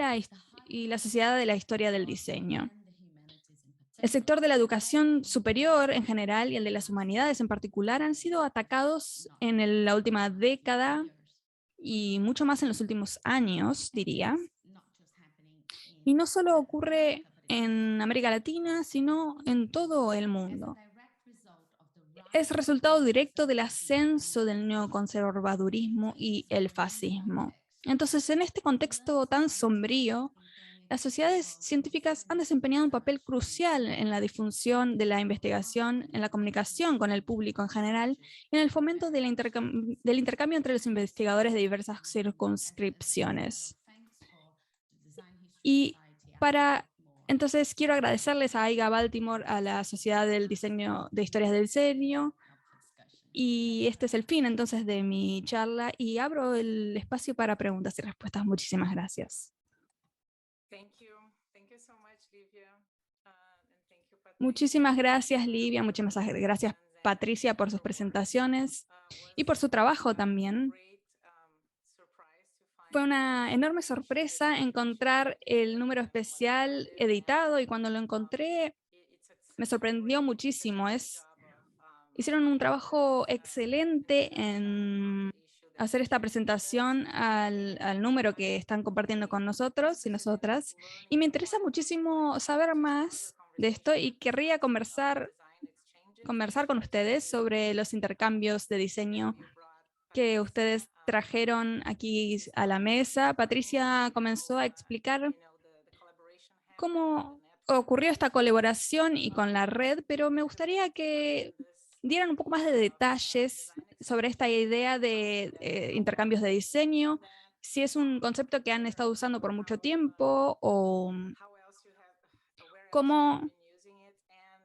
la Sociedad de la Historia del Diseño. El sector de la educación superior en general y el de las humanidades en particular han sido atacados en la última década y mucho más en los últimos años, diría. Y no solo ocurre en América Latina, sino en todo el mundo. Es resultado directo del ascenso del neoconservadurismo y el fascismo. Entonces, en este contexto tan sombrío, las sociedades científicas han desempeñado un papel crucial en la difusión de la investigación, en la comunicación con el público en general y en el fomento del intercambio entre los investigadores de diversas circunscripciones. Y entonces quiero agradecerles a AIGA Baltimore, a la Sociedad del Diseño de Historias del Diseño, y este es el fin entonces de mi charla y abro el espacio para preguntas y respuestas. Muchísimas gracias. Muchísimas gracias, Livia. Muchísimas gracias, Patricia, por sus presentaciones y por su trabajo también. Fue una enorme sorpresa encontrar el número especial editado, y cuando lo encontré me sorprendió muchísimo. Hicieron un trabajo excelente en hacer esta presentación al número que están compartiendo con nosotros y nosotras, y me interesa muchísimo saber más de esto y querría conversar con ustedes sobre los intercambios de diseño que ustedes trajeron aquí a la mesa. Patricia comenzó a explicar cómo ocurrió esta colaboración y con la red, pero me gustaría que dieran un poco más de detalles sobre esta idea de intercambios de diseño, si es un concepto que han estado usando por mucho tiempo o cómo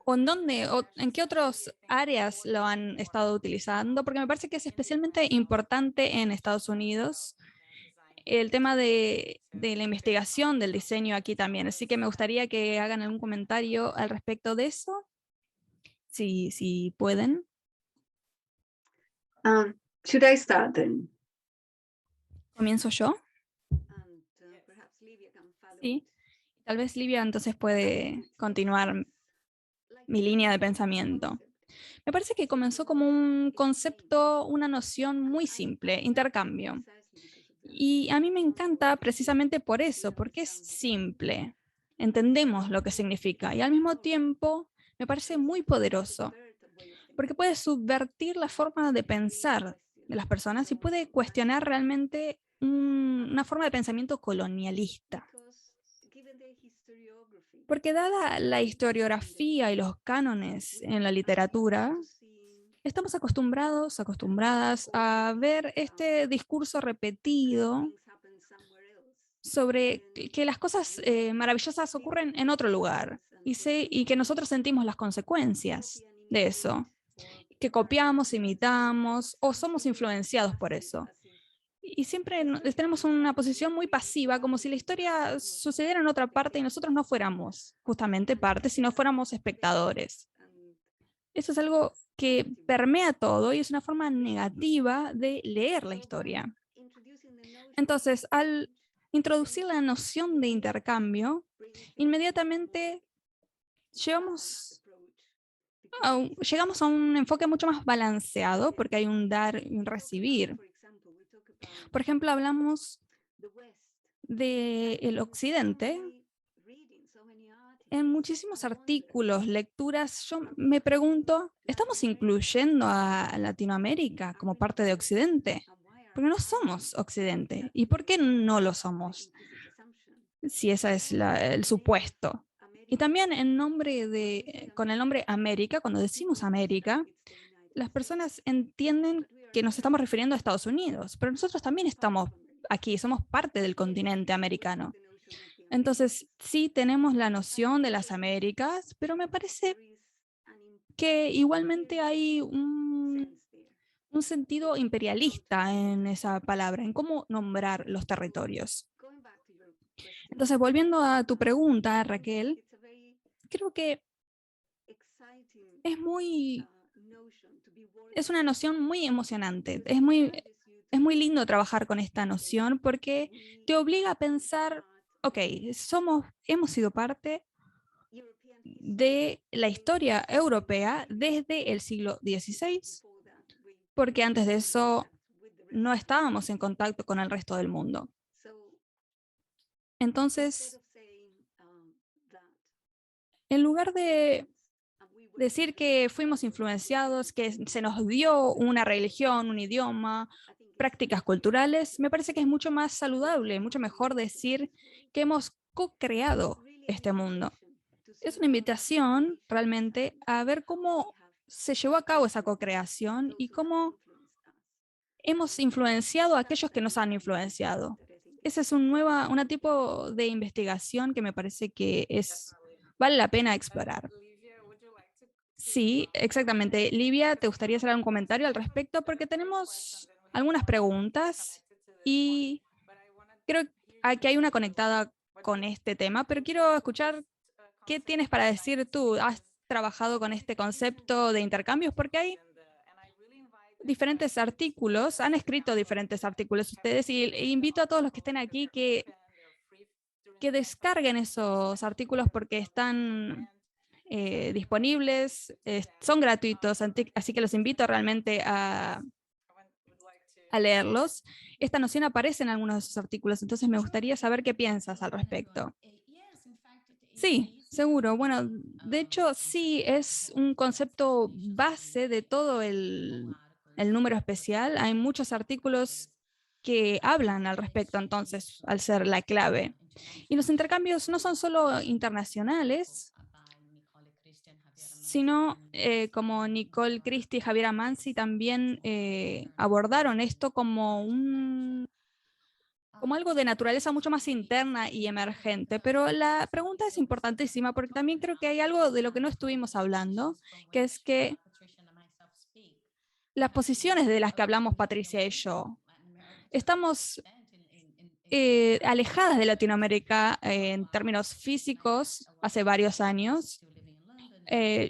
o en dónde, o en qué otras áreas lo han estado utilizando, porque me parece que es especialmente importante en Estados Unidos, el tema de la investigación del diseño aquí también. Así que me gustaría que hagan algún comentario al respecto de eso, si pueden. Should I start then? ¿Comienzo yo? Sí. Tal vez Livia entonces puede continuar mi línea de pensamiento. Me parece que comenzó como un concepto, una noción muy simple, intercambio. Y a mí me encanta precisamente por eso, porque es simple. Entendemos lo que significa y al mismo tiempo me parece muy poderoso, porque puede subvertir la forma de pensar de las personas y puede cuestionar realmente una forma de pensamiento colonialista. Porque dada la historiografía y los cánones en la literatura, estamos acostumbradas a ver este discurso repetido sobre que las cosas maravillosas ocurren en otro lugar y que nosotros sentimos las consecuencias de eso, que copiamos, imitamos o somos influenciados por eso. Y siempre tenemos una posición muy pasiva, como si la historia sucediera en otra parte y nosotros no fuéramos justamente parte, sino fuéramos espectadores. Eso es algo que permea todo y es una forma negativa de leer la historia. Entonces, al introducir la noción de intercambio, inmediatamente llegamos a un enfoque mucho más balanceado, porque hay un dar y un recibir. Por ejemplo, hablamos del occidente. En muchísimos artículos, lecturas, yo me pregunto, ¿estamos incluyendo a Latinoamérica como parte de Occidente? Porque no somos Occidente. ¿Y por qué no lo somos? Si ese es el supuesto. Y también con el nombre América, cuando decimos América, las personas entienden que nos estamos refiriendo a Estados Unidos, pero nosotros también estamos aquí, somos parte del continente americano. Entonces, sí tenemos la noción de las Américas, pero me parece que igualmente hay un sentido imperialista en esa palabra, en cómo nombrar los territorios. Entonces, volviendo a tu pregunta, Raquel, creo que es una noción muy emocionante. Es muy lindo trabajar con esta noción porque te obliga a pensar, ok, hemos sido parte de la historia europea desde el siglo XVI, porque antes de eso no estábamos en contacto con el resto del mundo. Entonces, en lugar de decir que fuimos influenciados, que se nos dio una religión, un idioma, prácticas culturales, me parece que es mucho más saludable, mucho mejor decir que hemos co-creado este mundo. Es una invitación realmente a ver cómo se llevó a cabo esa co-creación y cómo hemos influenciado a aquellos que nos han influenciado. Ese es un tipo de investigación que me parece que vale la pena explorar. Sí, exactamente. Livia, ¿te gustaría hacer algún comentario al respecto? Porque tenemos algunas preguntas y creo que hay una conectada con este tema, pero quiero escuchar qué tienes para decir tú. ¿Has trabajado con este concepto de intercambios? Porque hay diferentes artículos, han escrito diferentes artículos ustedes y invito a todos los que estén aquí que descarguen esos artículos porque están disponibles, son gratuitos, así que los invito realmente a leerlos. Esta noción aparece en algunos de esos artículos, entonces me gustaría saber qué piensas al respecto. Sí, seguro. Bueno, de hecho, sí, es un concepto base de todo el número especial. Hay muchos artículos que hablan al respecto, entonces, al ser la clave. Y los intercambios no son solo internacionales, sino como Nicole Christie y Javier Amanzi también abordaron esto como algo de naturaleza mucho más interna y emergente. Pero la pregunta es importantísima porque también creo que hay algo de lo que no estuvimos hablando, que es que las posiciones de las que hablamos Patricia y yo, estamos alejadas de Latinoamérica en términos físicos hace varios años.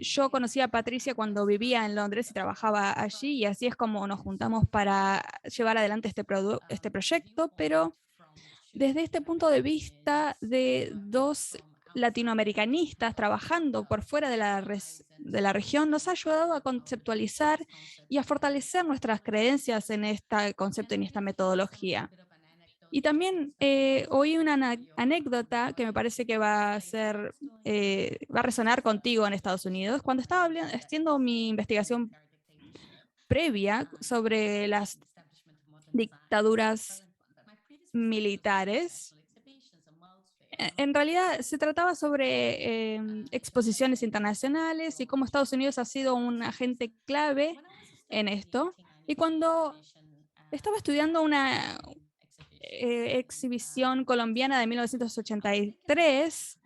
Yo conocí a Patricia cuando vivía en Londres y trabajaba allí, y así es como nos juntamos para llevar adelante este proyecto, pero desde este punto de vista de dos latinoamericanistas trabajando por fuera de la región, nos ha ayudado a conceptualizar y a fortalecer nuestras creencias en este concepto y en esta metodología. Y también oí una anécdota que me parece que va a resonar contigo en Estados Unidos. Cuando estaba haciendo mi investigación previa sobre las dictaduras militares, en realidad se trataba sobre exposiciones internacionales y cómo Estados Unidos ha sido un agente clave en esto. Y cuando estaba estudiando una exhibición colombiana de 1983,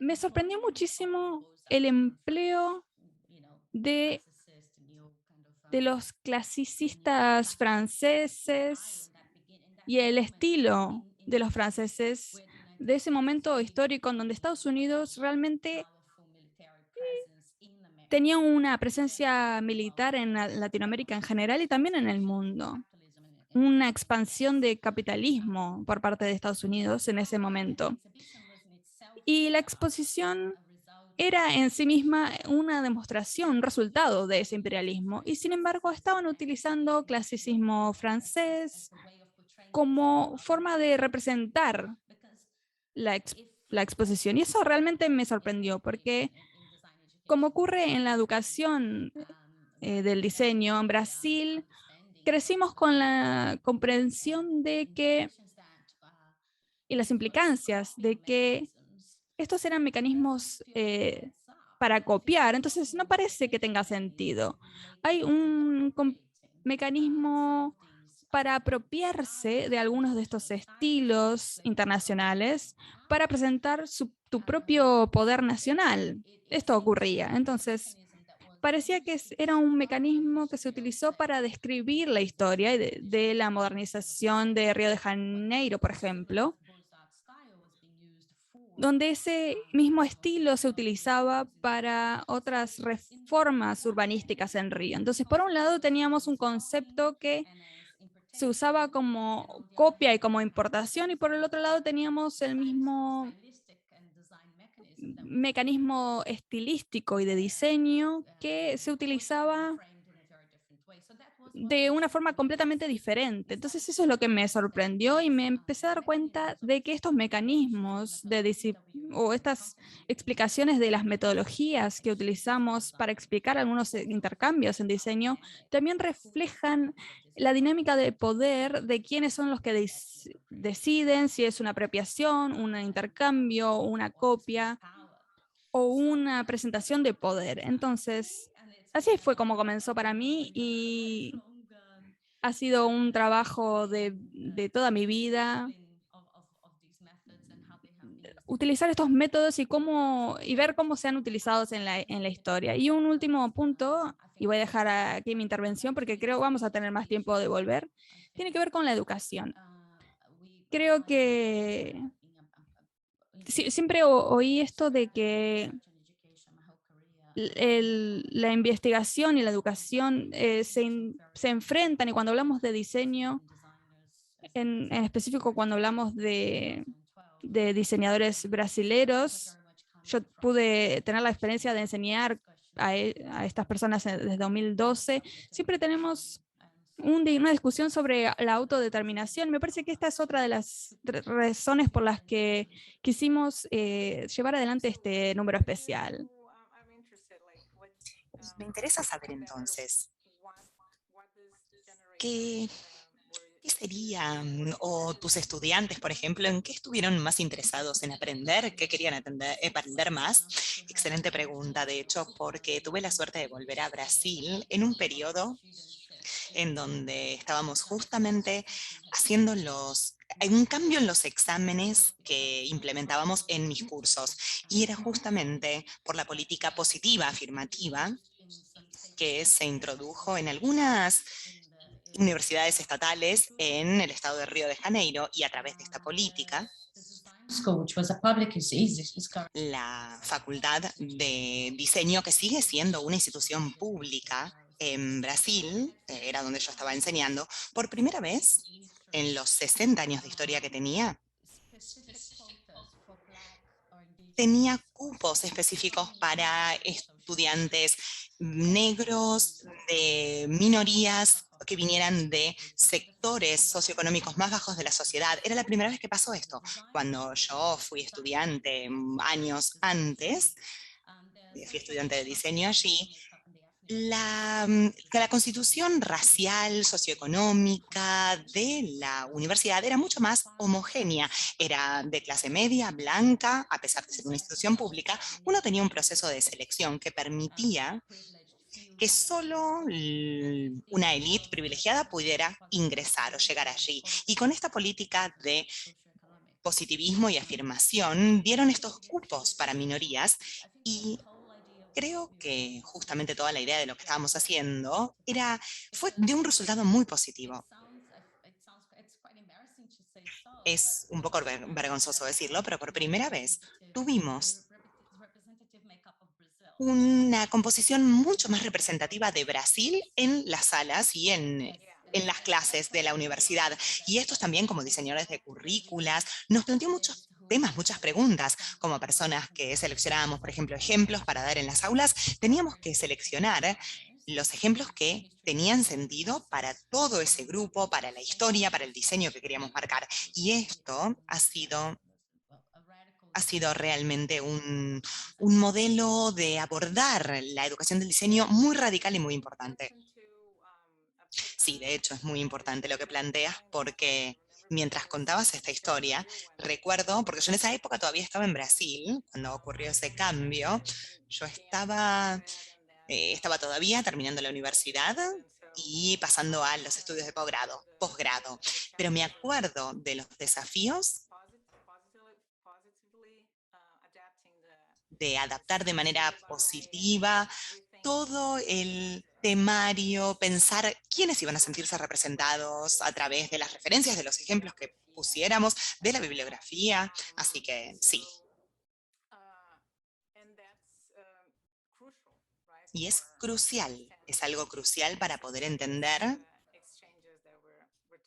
me sorprendió muchísimo el empleo de los clasicistas franceses y el estilo de los franceses de ese momento histórico en donde Estados Unidos realmente tenía una presencia militar en Latinoamérica en general y también en el mundo. Una expansión de capitalismo por parte de Estados Unidos en ese momento. Y la exposición era en sí misma una demostración, un resultado de ese imperialismo. Y sin embargo, estaban utilizando clasicismo francés como forma de representar la exposición. Y eso realmente me sorprendió, porque como ocurre en la educación del diseño en Brasil, crecimos con la comprensión de que, y las implicancias de que estos eran mecanismos para copiar, entonces no parece que tenga sentido. Hay un mecanismo para apropiarse de algunos de estos estilos internacionales para presentar tu propio poder nacional. Esto ocurría. Entonces, parecía que era un mecanismo que se utilizó para describir la historia de la modernización de Río de Janeiro, por ejemplo, donde ese mismo estilo se utilizaba para otras reformas urbanísticas en Río. Entonces, por un lado teníamos un concepto que se usaba como copia y como importación, y por el otro lado teníamos el mismo mecanismo estilístico y de diseño que se utilizaba de una forma completamente diferente. Entonces eso es lo que me sorprendió y me empecé a dar cuenta de que estos mecanismos o estas explicaciones de las metodologías que utilizamos para explicar algunos intercambios en diseño también reflejan la dinámica de poder de quiénes son los que deciden si es una apropiación, un intercambio, una copia o una presentación de poder. Entonces, así fue como comenzó para mí y ha sido un trabajo de toda mi vida utilizar estos métodos y ver cómo se han utilizado en la historia. Y un último punto, y voy a dejar aquí mi intervención porque creo que vamos a tener más tiempo de volver, tiene que ver con la educación. Creo que siempre oí esto de que la investigación y la educación se enfrentan, y cuando hablamos de diseño, en específico cuando hablamos de diseñadores brasileros, yo pude tener la experiencia de enseñar a estas personas desde 2012, siempre tenemos una discusión sobre la autodeterminación. Me parece que esta es otra de las razones por las que quisimos llevar adelante este número especial. Me interesa saber entonces, ¿qué serían, o tus estudiantes, por ejemplo, en qué estuvieron más interesados en aprender? ¿Qué querían aprender más? Excelente pregunta, de hecho, porque tuve la suerte de volver a Brasil en un periodo en donde estábamos justamente haciendo un cambio en los exámenes que implementábamos en mis cursos, y era justamente por la política positiva afirmativa que se introdujo en algunas universidades estatales en el estado de Río de Janeiro, y a través de esta política, la Facultad de Diseño, que sigue siendo una institución pública en Brasil, era donde yo estaba enseñando, por primera vez en los 60 años de historia que tenía cupos específicos para estudiantes negros, de minorías que vinieran de sectores socioeconómicos más bajos de la sociedad. Era la primera vez que pasó esto. Cuando yo fui estudiante años antes, fui estudiante de diseño allí, la constitución racial, socioeconómica de la universidad era mucho más homogénea. Era de clase media, blanca, a pesar de ser una institución pública. Uno tenía un proceso de selección que permitía que solo una élite privilegiada pudiera ingresar o llegar allí. Y con esta política de positivismo y afirmación, dieron estos cupos para minorías, y creo que justamente toda la idea de lo que estábamos haciendo fue de un resultado muy positivo. Es un poco vergonzoso decirlo, pero por primera vez tuvimos una composición mucho más representativa de Brasil en las salas y en las clases de la universidad. Y estos también, como diseñadores de currículas, nos planteó muchos temas, muchas preguntas. Como personas que seleccionábamos, por ejemplo, ejemplos para dar en las aulas, teníamos que seleccionar los ejemplos que tenían sentido para todo ese grupo, para la historia, para el diseño que queríamos marcar. Y esto ha sido realmente un modelo de abordar la educación del diseño muy radical y muy importante. Sí, de hecho es muy importante lo que planteas, porque mientras contabas esta historia, recuerdo, porque yo en esa época todavía estaba en Brasil, cuando ocurrió ese cambio, yo estaba todavía terminando la universidad y pasando a los estudios de posgrado, pero me acuerdo de los desafíos de adaptar de manera positiva todo el temario, pensar quiénes iban a sentirse representados a través de las referencias, de los ejemplos que pusiéramos, de la bibliografía. Así que sí. Y es crucial, es algo crucial para poder entender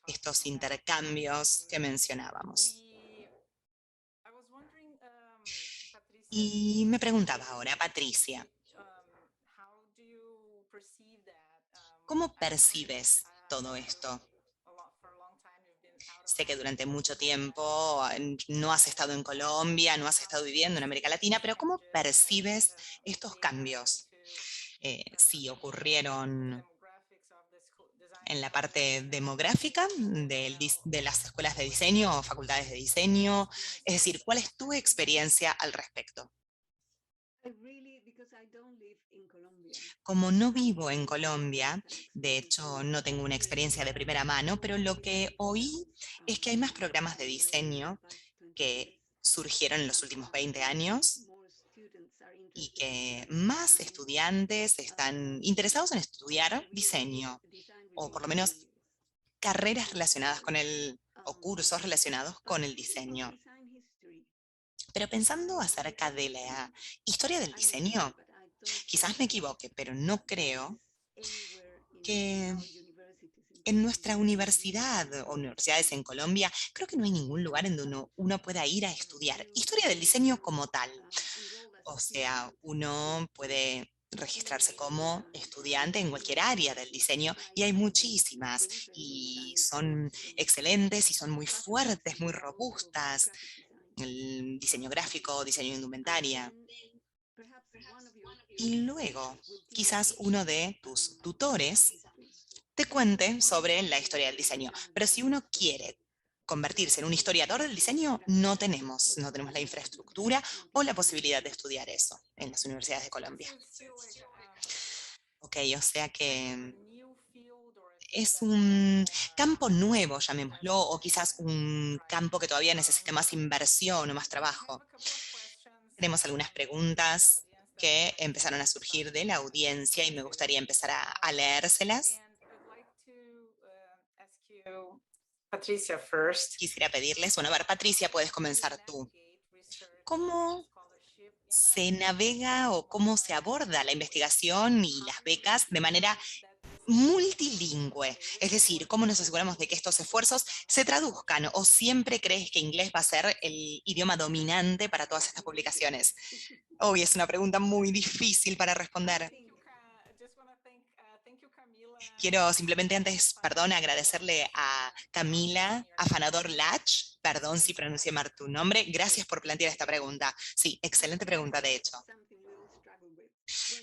estos intercambios que mencionábamos. Y me preguntaba ahora, Patricia, ¿cómo percibes todo esto? Sé que durante mucho tiempo no has estado en Colombia, no has estado viviendo en América Latina, pero ¿cómo percibes estos cambios? Si ocurrieron en la parte demográfica de las escuelas de diseño o facultades de diseño, es decir, ¿cuál es tu experiencia al respecto? Como no vivo en Colombia, de hecho no tengo una experiencia de primera mano, pero lo que oí es que hay más programas de diseño que surgieron en los últimos 20 años y que más estudiantes están interesados en estudiar diseño, o por lo menos carreras relacionadas con o cursos relacionados con el diseño. Pero pensando acerca de la historia del diseño, quizás me equivoque, pero no creo que en nuestra universidad o universidades en Colombia, creo que no hay ningún lugar en donde uno pueda ir a estudiar historia del diseño como tal. O sea, uno puede registrarse como estudiante en cualquier área del diseño, y hay muchísimas, y son excelentes y son muy fuertes, muy robustas. El diseño gráfico, diseño de indumentaria. Y luego, quizás uno de tus tutores te cuente sobre la historia del diseño. Pero si uno quiere convertirse en un historiador del diseño, no tenemos la infraestructura o la posibilidad de estudiar eso en las universidades de Colombia. Ok, o sea que es un campo nuevo, llamémoslo, o quizás un campo que todavía necesite más inversión o más trabajo. Tenemos algunas preguntas que empezaron a surgir de la audiencia y me gustaría empezar a leérselas. Patricia first. Quisiera pedirles, bueno, a ver, Patricia, puedes comenzar tú. ¿Cómo se navega o cómo se aborda la investigación y las becas de manera multilingüe? Es decir, ¿cómo nos aseguramos de que estos esfuerzos se traduzcan? ¿O siempre crees que inglés va a ser el idioma dominante para todas estas publicaciones? Hoy es una pregunta muy difícil para responder. Quiero simplemente antes, perdón, agradecerle a Camila Afanador Lach, perdón si pronuncié mal tu nombre, gracias por plantear esta pregunta. Sí, excelente pregunta, de hecho.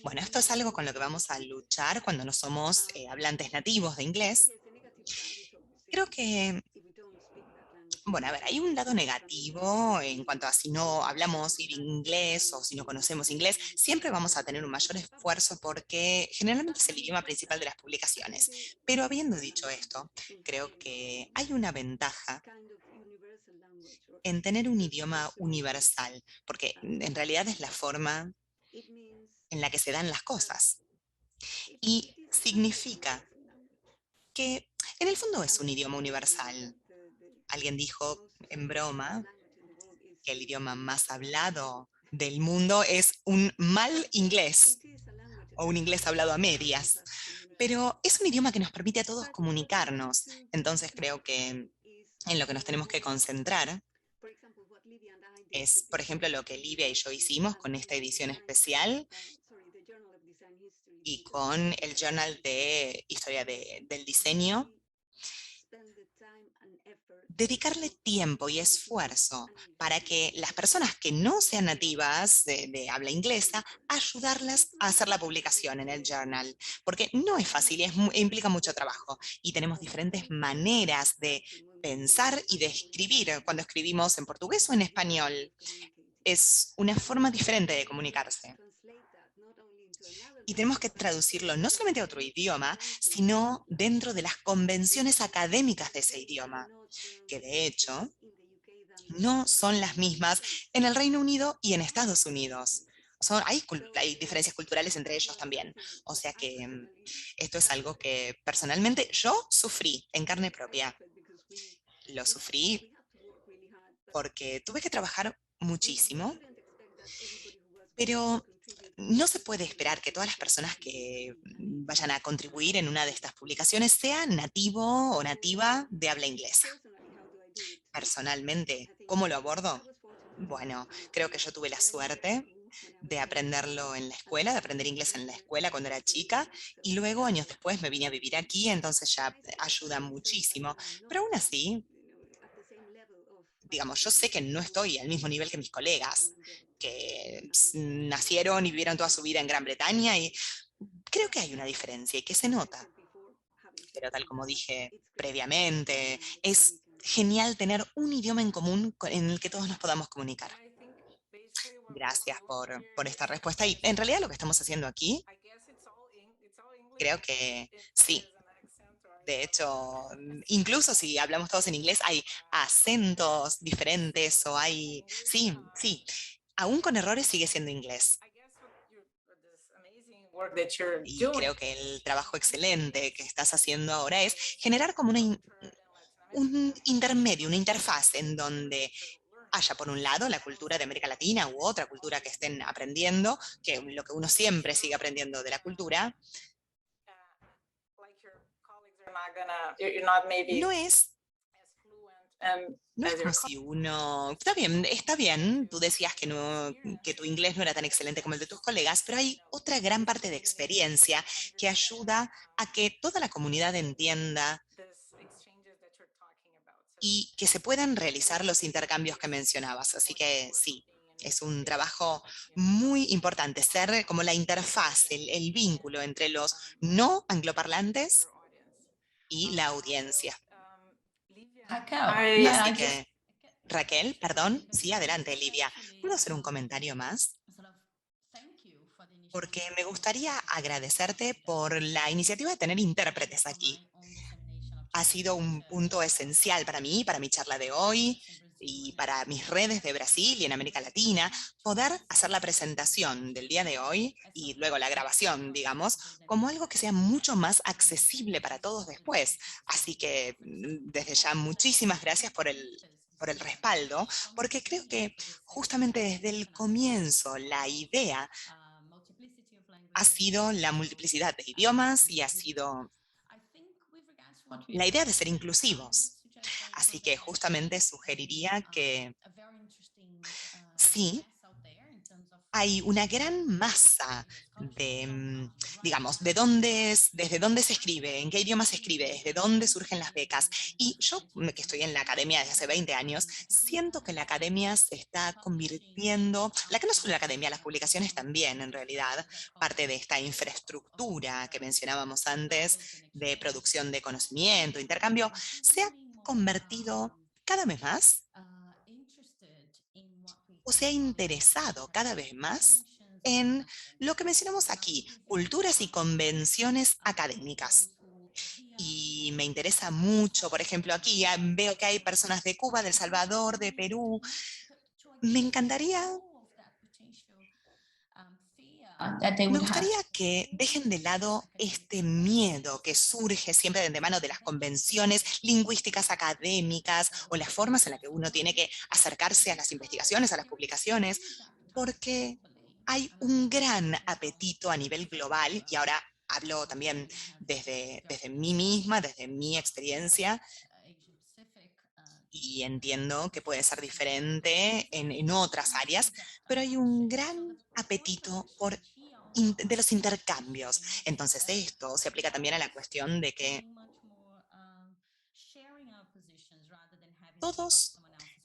Bueno, esto es algo con lo que vamos a luchar cuando no somos hablantes nativos de inglés. Creo que, bueno, a ver, hay un lado negativo en cuanto a si no hablamos inglés o si no conocemos inglés, siempre vamos a tener un mayor esfuerzo porque generalmente es el idioma principal de las publicaciones. Pero habiendo dicho esto, creo que hay una ventaja en tener un idioma universal, porque en realidad es la forma en la que se dan las cosas. Y significa que en el fondo es un idioma universal. Alguien dijo en broma que el idioma más hablado del mundo es un mal inglés, o un inglés hablado a medias. Pero es un idioma que nos permite a todos comunicarnos. Entonces creo que en lo que nos tenemos que concentrar es, por ejemplo, lo que Livia y yo hicimos con esta edición especial y con el Journal de Historia del Diseño. Dedicarle tiempo y esfuerzo para que las personas que no sean nativas de habla inglesa, ayudarlas a hacer la publicación en el journal, porque no es fácil, implica mucho trabajo y tenemos diferentes maneras de pensar y de escribir cuando escribimos en portugués o en español. Es una forma diferente de comunicarse. Y tenemos que traducirlo no solamente a otro idioma, sino dentro de las convenciones académicas de ese idioma, que de hecho no son las mismas en el Reino Unido y en Estados Unidos. Hay diferencias culturales entre ellos también. O sea que esto es algo que personalmente yo sufrí en carne propia. Lo sufrí porque tuve que trabajar muchísimo, pero no se puede esperar que todas las personas que vayan a contribuir en una de estas publicaciones sean nativo o nativa de habla inglesa. Personalmente, ¿cómo lo abordo? Bueno, creo que yo tuve la suerte de aprenderlo en la escuela, de aprender inglés en la escuela cuando era chica, y luego años después me vine a vivir aquí, entonces ya ayuda muchísimo. Pero aún así, digamos, yo sé que no estoy al mismo nivel que mis colegas, que nacieron y vivieron toda su vida en Gran Bretaña, y creo que hay una diferencia y que se nota. Pero tal como dije previamente, es genial tener un idioma en común en el que todos nos podamos comunicar. Gracias por esta respuesta. Y en realidad lo que estamos haciendo aquí, creo que sí. De hecho, incluso si hablamos todos en inglés, hay acentos diferentes o hay... Sí, sí. Aún con errores sigue siendo inglés. Y creo que el trabajo excelente que estás haciendo ahora es generar como un intermedio, una interfaz en donde haya por un lado la cultura de América Latina u otra cultura que estén aprendiendo, que lo que uno siempre sigue aprendiendo de la cultura, no es como si uno... Está bien, tú decías que tu inglés no era tan excelente como el de tus colegas, pero hay otra gran parte de experiencia que ayuda a que toda la comunidad entienda y que se puedan realizar los intercambios que mencionabas. Así que sí, es un trabajo muy importante, ser como la interfaz, el vínculo entre los no angloparlantes y la audiencia. Así que, Raquel, perdón, sí, adelante, Livia. ¿Puedo hacer un comentario más? Porque me gustaría agradecerte por la iniciativa de tener intérpretes aquí. Ha sido un punto esencial para mí, para mi charla de hoy. y para mis redes de Brasil y en América Latina, poder hacer la presentación del día de hoy y luego la grabación, digamos, como algo que sea mucho más accesible para todos después. Así que desde ya muchísimas gracias por el respaldo, porque creo que justamente desde el comienzo la idea ha sido la multiplicidad de idiomas y ha sido la idea de ser inclusivos. Así que justamente sugeriría que sí, hay una gran masa de, digamos, desde dónde se escribe, en qué idioma se escribe, desde dónde surgen las becas. Y yo, que estoy en la academia desde hace 20 años, siento que la academia se está convirtiendo, que no solo la academia, las publicaciones también, en realidad, parte de esta infraestructura que mencionábamos antes, de producción de conocimiento, intercambio, se ha convertido cada vez más o se ha interesado cada vez más en lo que mencionamos aquí, culturas y convenciones académicas. Y me interesa mucho, por ejemplo, aquí veo que hay personas de Cuba, de El Salvador, de Perú. Me gustaría que dejen de lado este miedo que surge siempre de antemano de las convenciones lingüísticas académicas o las formas en las que uno tiene que acercarse a las investigaciones, a las publicaciones, porque hay un gran apetito a nivel global, y ahora hablo también desde mí misma, desde mi experiencia, y entiendo que puede ser diferente en otras áreas, pero hay un gran apetito de los intercambios. Entonces esto se aplica también a la cuestión de que todos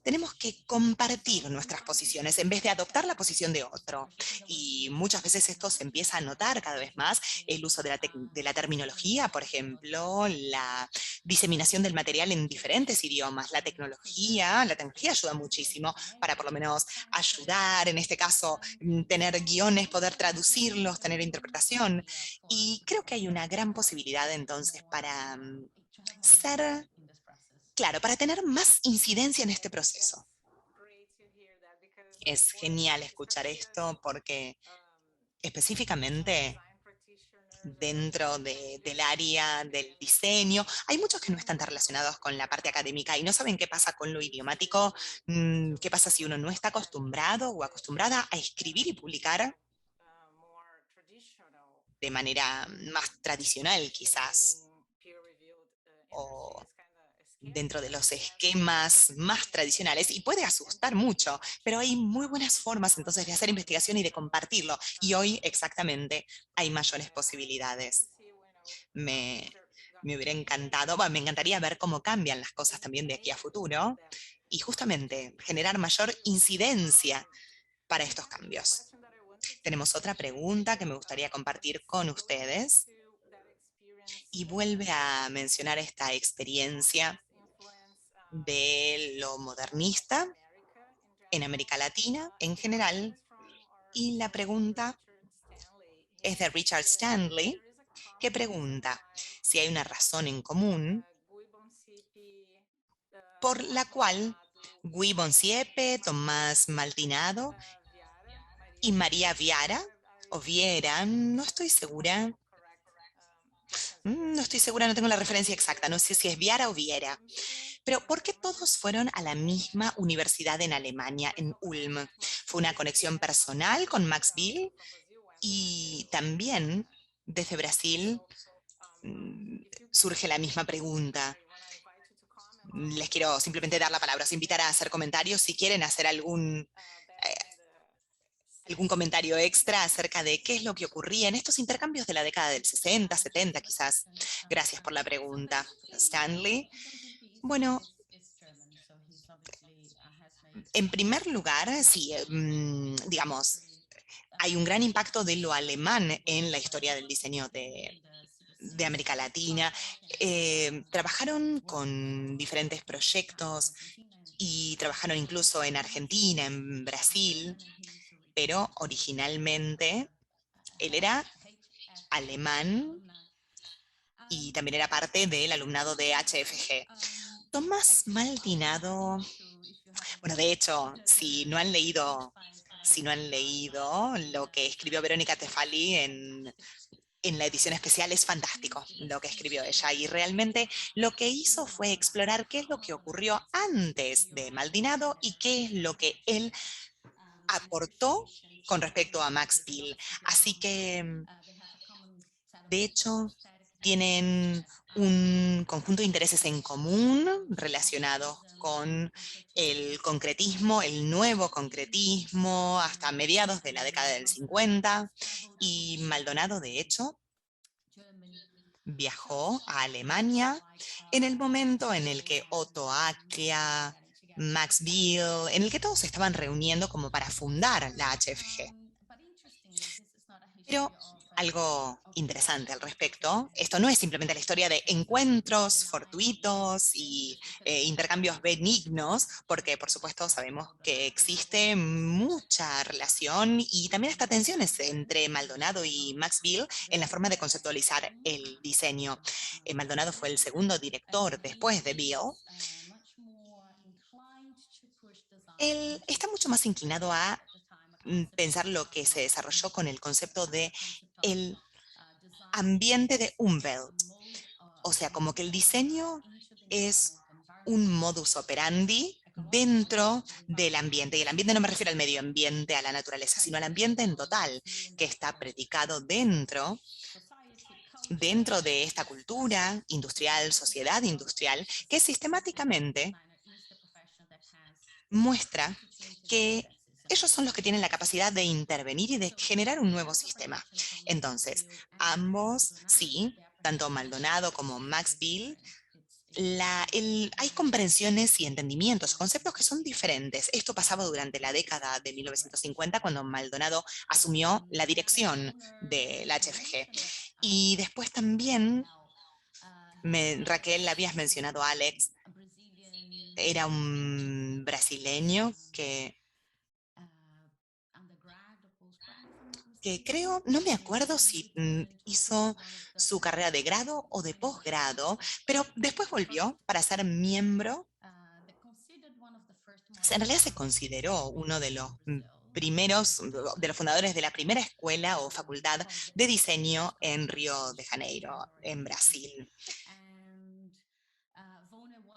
tenemos que compartir nuestras posiciones en vez de adoptar la posición de otro. Y muchas veces esto se empieza a notar cada vez más, el uso de la terminología, por ejemplo, la diseminación del material en diferentes idiomas. La tecnología ayuda muchísimo para por lo menos ayudar, en este caso, tener guiones, poder traducirlos, tener interpretación. Y creo que hay una gran posibilidad entonces para para tener más incidencia en este proceso. Es genial escuchar esto porque específicamente dentro del área del diseño, hay muchos que no están tan relacionados con la parte académica y no saben qué pasa con lo idiomático, qué pasa si uno no está acostumbrado o acostumbrada a escribir y publicar de manera más tradicional quizás, o dentro de los esquemas más tradicionales, y puede asustar mucho, pero hay muy buenas formas entonces de hacer investigación y de compartirlo, y hoy exactamente hay mayores posibilidades. Me hubiera encantado, me encantaría ver cómo cambian las cosas también de aquí a futuro, y justamente generar mayor incidencia para estos cambios. Tenemos otra pregunta que me gustaría compartir con ustedes, y vuelve a mencionar esta experiencia de lo modernista en América Latina en general, y la pregunta es de Richard Stanley, que pregunta si hay una razón en común por la cual Guy Boncieppe, Tomás Maldonado y María Viara, o Viera, no estoy segura, no tengo la referencia exacta, no sé si es Viara o Viera. Pero ¿por qué todos fueron a la misma universidad en Alemania, en Ulm? ¿Fue una conexión personal con Max Bill? Y también desde Brasil surge la misma pregunta. Les quiero simplemente dar la palabra, os invitar a hacer comentarios si quieren hacer algún comentario extra acerca de qué es lo que ocurría en estos intercambios de la década del 60, 70 quizás. Gracias por la pregunta, Stanley. Bueno, en primer lugar, sí, digamos, hay un gran impacto de lo alemán en la historia del diseño de América Latina. Trabajaron con diferentes proyectos y trabajaron incluso en Argentina, en Brasil, pero originalmente él era alemán y también era parte del alumnado de HFG. Tomás Maldonado Bueno, de hecho, si no han leído lo que escribió Verónica Tefali en la edición especial, es fantástico lo que escribió ella, y realmente lo que hizo fue explorar qué es lo que ocurrió antes de Maldonado y qué es lo que él aportó con respecto a Max Bill. Así que, de hecho, tienen un conjunto de intereses en común relacionados con el concretismo, el nuevo concretismo, hasta mediados de la década del 50, y Maldonado, de hecho, viajó a Alemania en el momento en el que Otto Aklia, Max Bill, en el que todos se estaban reuniendo como para fundar la HFG. Pero algo interesante al respecto, esto no es simplemente la historia de encuentros fortuitos y intercambios benignos, porque por supuesto sabemos que existe mucha relación y también hasta tensiones entre Maldonado y Max Bill en la forma de conceptualizar el diseño. Maldonado fue el segundo director después de Bill. Él está mucho más inclinado a pensar lo que se desarrolló con el concepto de el ambiente de Umwelt. O sea, como que el diseño es un modus operandi dentro del ambiente. Y el ambiente no me refiero al medio ambiente, a la naturaleza, sino al ambiente en total, que está predicado dentro de esta cultura industrial, sociedad industrial, que sistemáticamente muestra que ellos son los que tienen la capacidad de intervenir y de generar un nuevo sistema. Entonces, ambos, sí, tanto Maldonado como Max Bill, hay comprensiones y entendimientos, conceptos que son diferentes. Esto pasaba durante la década de 1950, cuando Maldonado asumió la dirección de la HFG. Y después también, Raquel, habías mencionado a Alex, era un brasileño que creo, no me acuerdo si hizo su carrera de grado o de posgrado, pero después volvió para ser miembro. En realidad se consideró uno de los primeros, de los fundadores de la primera escuela o facultad de diseño en Río de Janeiro, en Brasil.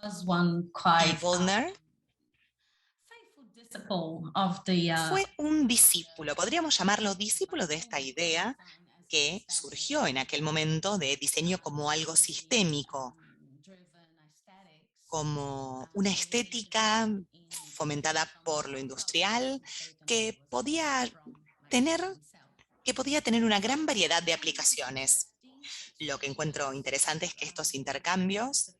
Y Wollner fue un discípulo, podríamos llamarlo discípulo de esta idea que surgió en aquel momento de diseño como algo sistémico, como una estética fomentada por lo industrial que podía tener una gran variedad de aplicaciones. Lo que encuentro interesante es que estos intercambios,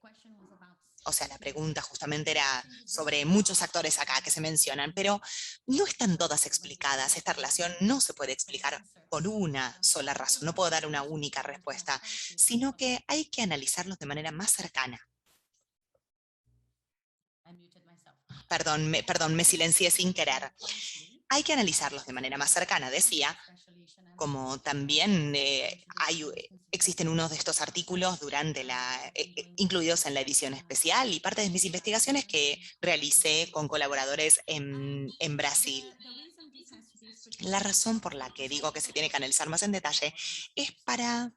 o sea, la pregunta justamente era sobre muchos actores acá que se mencionan, pero no están todas explicadas. Esta relación no se puede explicar por una sola razón, no puedo dar una única respuesta, sino que hay que analizarlos de manera más cercana. Perdón, me silencié sin querer. Hay que analizarlos de manera más cercana, decía, como también existen unos de estos artículos incluidos en la edición especial, y parte de mis investigaciones que realicé con colaboradores en Brasil. La razón por la que digo que se tiene que analizar más en detalle es para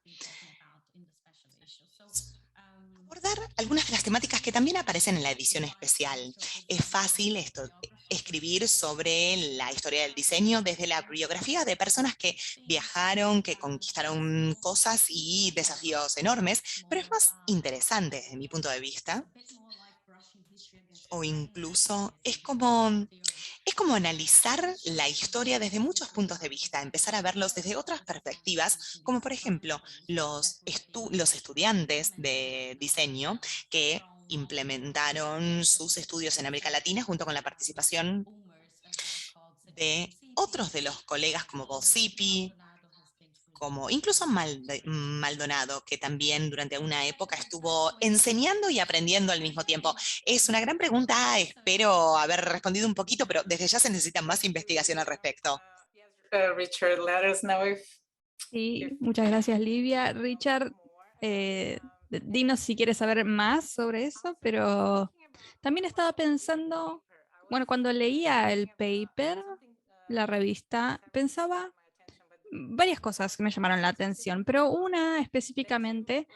abordar algunas de las temáticas que también aparecen en la edición especial. Es fácil escribir sobre la historia del diseño desde la biografía de personas que viajaron, que conquistaron cosas y desafíos enormes, pero es más interesante desde mi punto de vista, o incluso es como analizar la historia desde muchos puntos de vista, empezar a verlos desde otras perspectivas, como por ejemplo los estudiantes de diseño que implementaron sus estudios en América Latina junto con la participación de otros de los colegas como Bolsipi, como incluso Maldonado, que también durante una época estuvo enseñando y aprendiendo al mismo tiempo. Es una gran pregunta, espero haber respondido un poquito, pero desde ya se necesita más investigación al respecto. Richard, let us know Sí, muchas gracias, Livia. Richard, dinos si quieres saber más sobre eso, pero también estaba pensando Bueno, cuando leía el paper, la revista, pensaba varias cosas que me llamaron la atención, pero una específicamente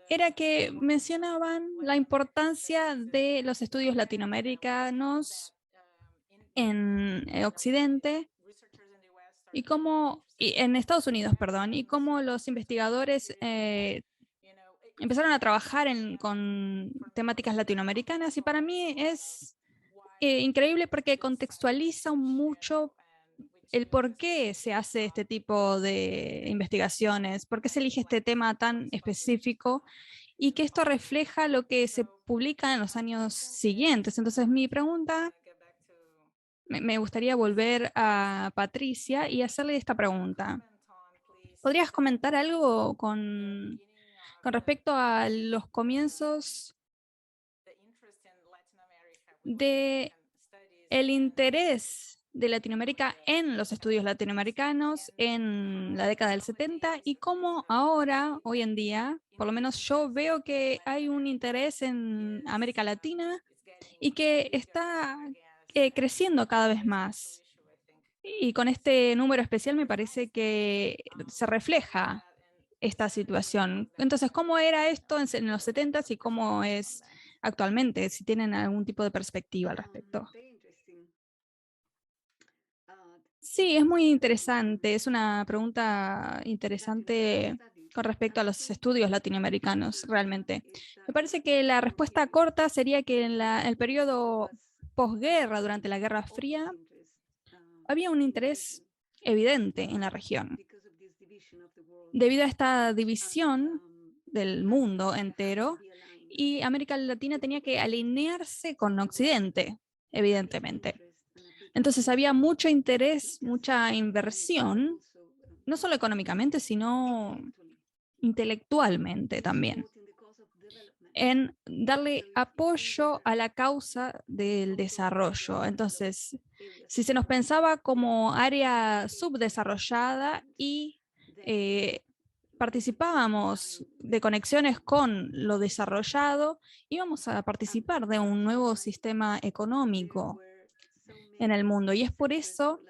era que mencionaban la importancia de los estudios latinoamericanos en Occidente y en Estados Unidos, perdón, y cómo los investigadores empezaron a trabajar con temáticas latinoamericanas, y para mí es increíble porque contextualiza mucho el por qué se hace este tipo de investigaciones, por qué se elige este tema tan específico y que esto refleja lo que se publica en los años siguientes. Entonces, mi pregunta, me gustaría volver a Patricia y hacerle esta pregunta. ¿Podrías comentar algo con respecto a los comienzos de el interés de Latinoamérica en los estudios latinoamericanos en la década del 70 y cómo ahora, hoy en día, por lo menos yo veo que hay un interés en América Latina y que está creciendo cada vez más? Y con este número especial me parece que se refleja esta situación. Entonces, ¿cómo era esto en los 70s y cómo es actualmente? Si tienen algún tipo de perspectiva al respecto. Sí, es muy interesante. Es una pregunta interesante con respecto a los estudios latinoamericanos, realmente. Me parece que la respuesta corta sería que en el periodo posguerra, durante la Guerra Fría, había un interés evidente en la región. Debido a esta división del mundo entero, y América Latina tenía que alinearse con Occidente, evidentemente. Entonces había mucho interés, mucha inversión, no solo económicamente, sino intelectualmente también, en darle apoyo a la causa del desarrollo. Entonces, si se nos pensaba como área subdesarrollada y participábamos de conexiones con lo desarrollado, íbamos a participar de un nuevo sistema económico en el mundo. Y es por eso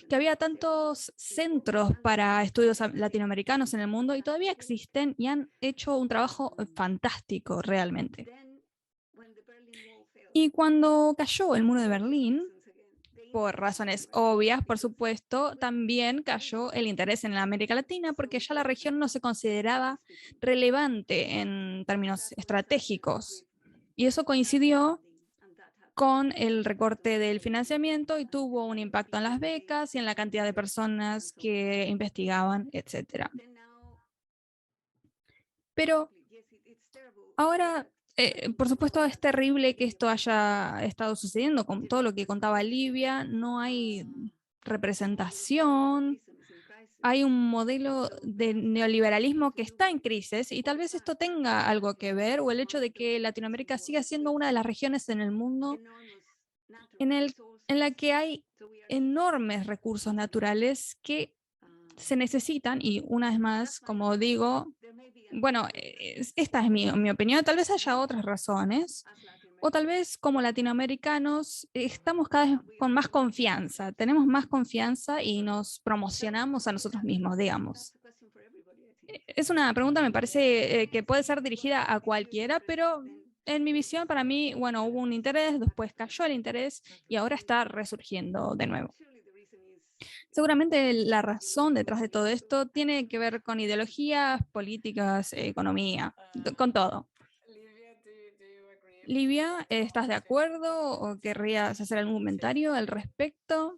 que había tantos centros para estudios latinoamericanos en el mundo y todavía existen y han hecho un trabajo fantástico realmente. Y cuando cayó el muro de Berlín, por razones obvias, por supuesto, también cayó el interés en la América Latina porque ya la región no se consideraba relevante en términos estratégicos. Y eso coincidió con el recorte del financiamiento y tuvo un impacto en las becas y en la cantidad de personas que investigaban, etc. Pero ahora, por supuesto, es terrible que esto haya estado sucediendo con todo lo que contaba Livia. No hay representación, hay un modelo de neoliberalismo que está en crisis y tal vez esto tenga algo que ver, o el hecho de que Latinoamérica siga siendo una de las regiones en el mundo en la que hay enormes recursos naturales que se necesitan, y una vez más, como digo, bueno, esta es mi opinión, tal vez haya otras razones, o tal vez como latinoamericanos estamos cada vez con más confianza, tenemos más confianza y nos promocionamos a nosotros mismos, digamos. Es una pregunta, me parece, que puede ser dirigida a cualquiera, pero en mi visión, para mí, bueno, hubo un interés, después cayó el interés y ahora está resurgiendo de nuevo. Seguramente la razón detrás de todo esto tiene que ver con ideologías, políticas, economía, con todo. Livia, ¿estás de acuerdo o querrías hacer algún comentario al respecto?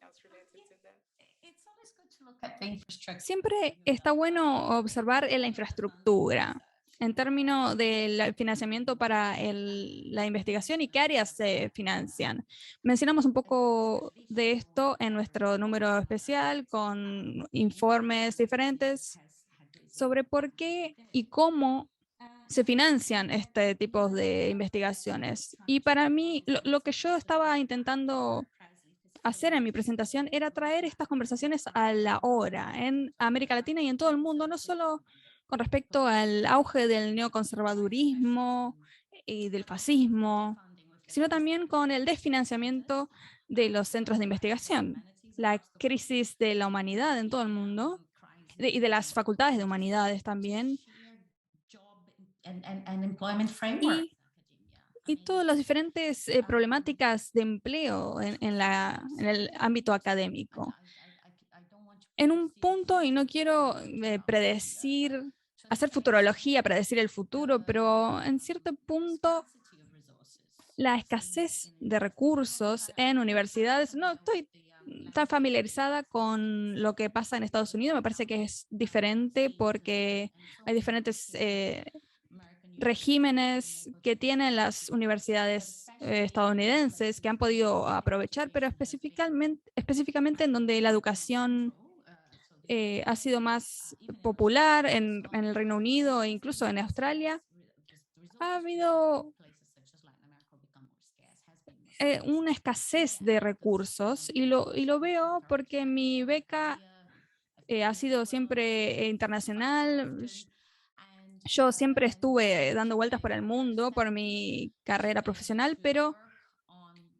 Siempre está bueno observar en la infraestructura, en términos del financiamiento para la investigación y qué áreas se financian. Mencionamos un poco de esto en nuestro número especial con informes diferentes sobre por qué y cómo se financian este tipo de investigaciones. Y para mí, lo que yo estaba intentando hacer en mi presentación era traer estas conversaciones a la hora en América Latina y en todo el mundo, no solo con respecto al auge del neoconservadurismo y del fascismo, sino también con el desfinanciamiento de los centros de investigación, la crisis de la humanidad en todo el mundo y de las facultades de humanidades también, y todas las diferentes problemáticas de empleo en el ámbito académico. En un punto, y no quiero hacer futurología, predecir el futuro, pero en cierto punto la escasez de recursos en universidades, no estoy tan familiarizada con lo que pasa en Estados Unidos, me parece que es diferente porque hay diferentes regímenes que tienen las universidades estadounidenses que han podido aprovechar, pero específicamente en donde la educación ha sido más popular en el Reino Unido e incluso en Australia, ha habido una escasez de recursos y lo veo porque mi beca ha sido siempre internacional. Yo siempre estuve dando vueltas por el mundo por mi carrera profesional, pero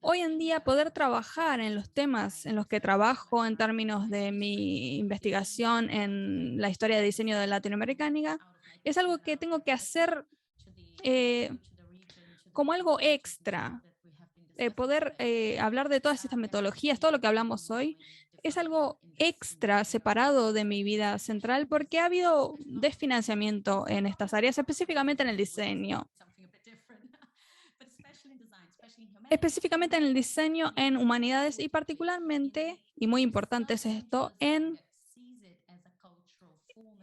hoy en día poder trabajar en los temas en los que trabajo en términos de mi investigación en la historia de diseño de Latinoamérica es algo que tengo que hacer como algo extra. Poder hablar de todas estas metodologías, todo lo que hablamos hoy, es algo extra separado de mi vida central porque ha habido desfinanciamiento en estas áreas, específicamente en el diseño. Específicamente en el diseño en humanidades y particularmente, y muy importante es esto, en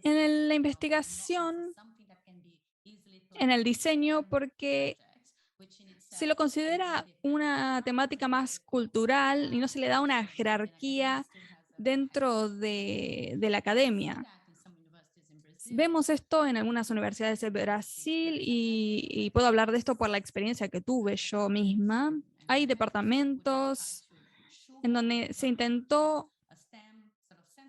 la investigación en el diseño porque se lo considera una temática más cultural y no se le da una jerarquía dentro de la academia. Vemos esto en algunas universidades de Brasil y puedo hablar de esto por la experiencia que tuve yo misma. Hay departamentos en donde se intentó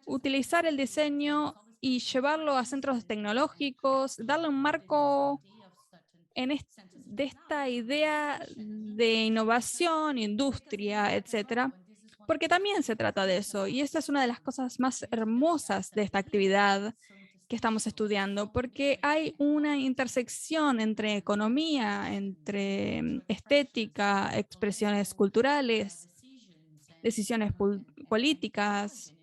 utilizar el diseño y llevarlo a centros tecnológicos, darle un marco de esta idea de innovación, industria, etcétera, porque también se trata de eso. Y esta es una de las cosas más hermosas de esta actividad que estamos estudiando, porque hay una intersección entre economía, entre estética, expresiones culturales, decisiones políticas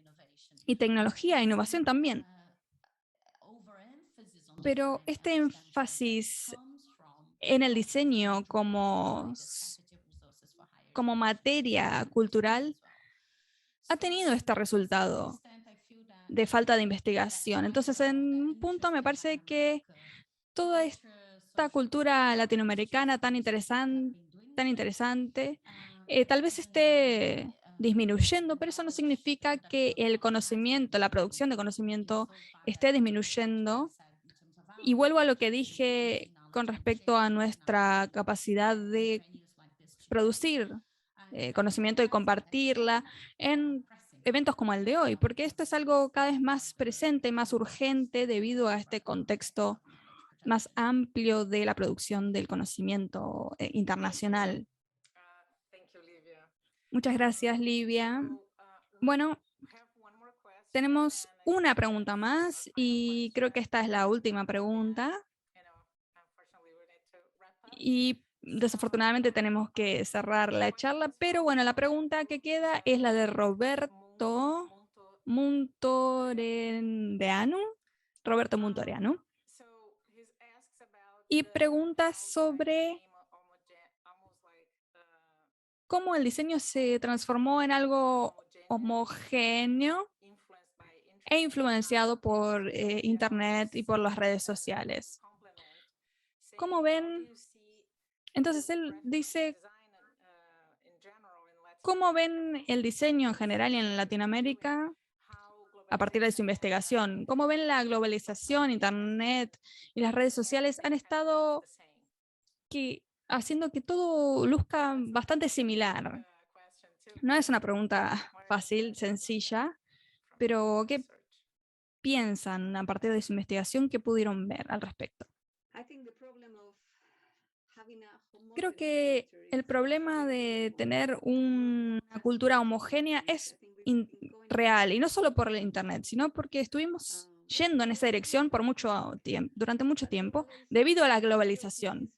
y tecnología e innovación también. Pero este énfasis en el diseño como materia cultural ha tenido este resultado de falta de investigación. Entonces, en un punto me parece que toda esta cultura latinoamericana tan interesante, tal vez esté disminuyendo, pero eso no significa que el conocimiento, la producción de conocimiento esté disminuyendo. Y vuelvo a lo que dije con respecto a nuestra capacidad de producir conocimiento y compartirla en eventos como el de hoy, porque esto es algo cada vez más presente, más urgente debido a este contexto más amplio de la producción del conocimiento internacional. Muchas gracias, Livia. Bueno, tenemos una pregunta más y creo que esta es la última pregunta. Y desafortunadamente tenemos que cerrar la charla, pero bueno, la pregunta que queda es la de Roberto Muntoreanu. Roberto Muntoreanu. Y pregunta sobre cómo el diseño se transformó en algo homogéneo e influenciado por Internet y por las redes sociales. ¿Cómo ven? Entonces él dice, ¿cómo ven el diseño en general y en Latinoamérica a partir de su investigación? ¿Cómo ven la globalización, Internet y las redes sociales han estado haciendo que todo luzca bastante similar? No es una pregunta fácil, sencilla, pero ¿qué piensan a partir de su investigación? ¿Qué pudieron ver al respecto? Creo que el problema de tener una cultura homogénea es real, y no solo por el Internet, sino porque estuvimos yendo en esa dirección por mucho tiempo, durante mucho tiempo, debido a la globalización.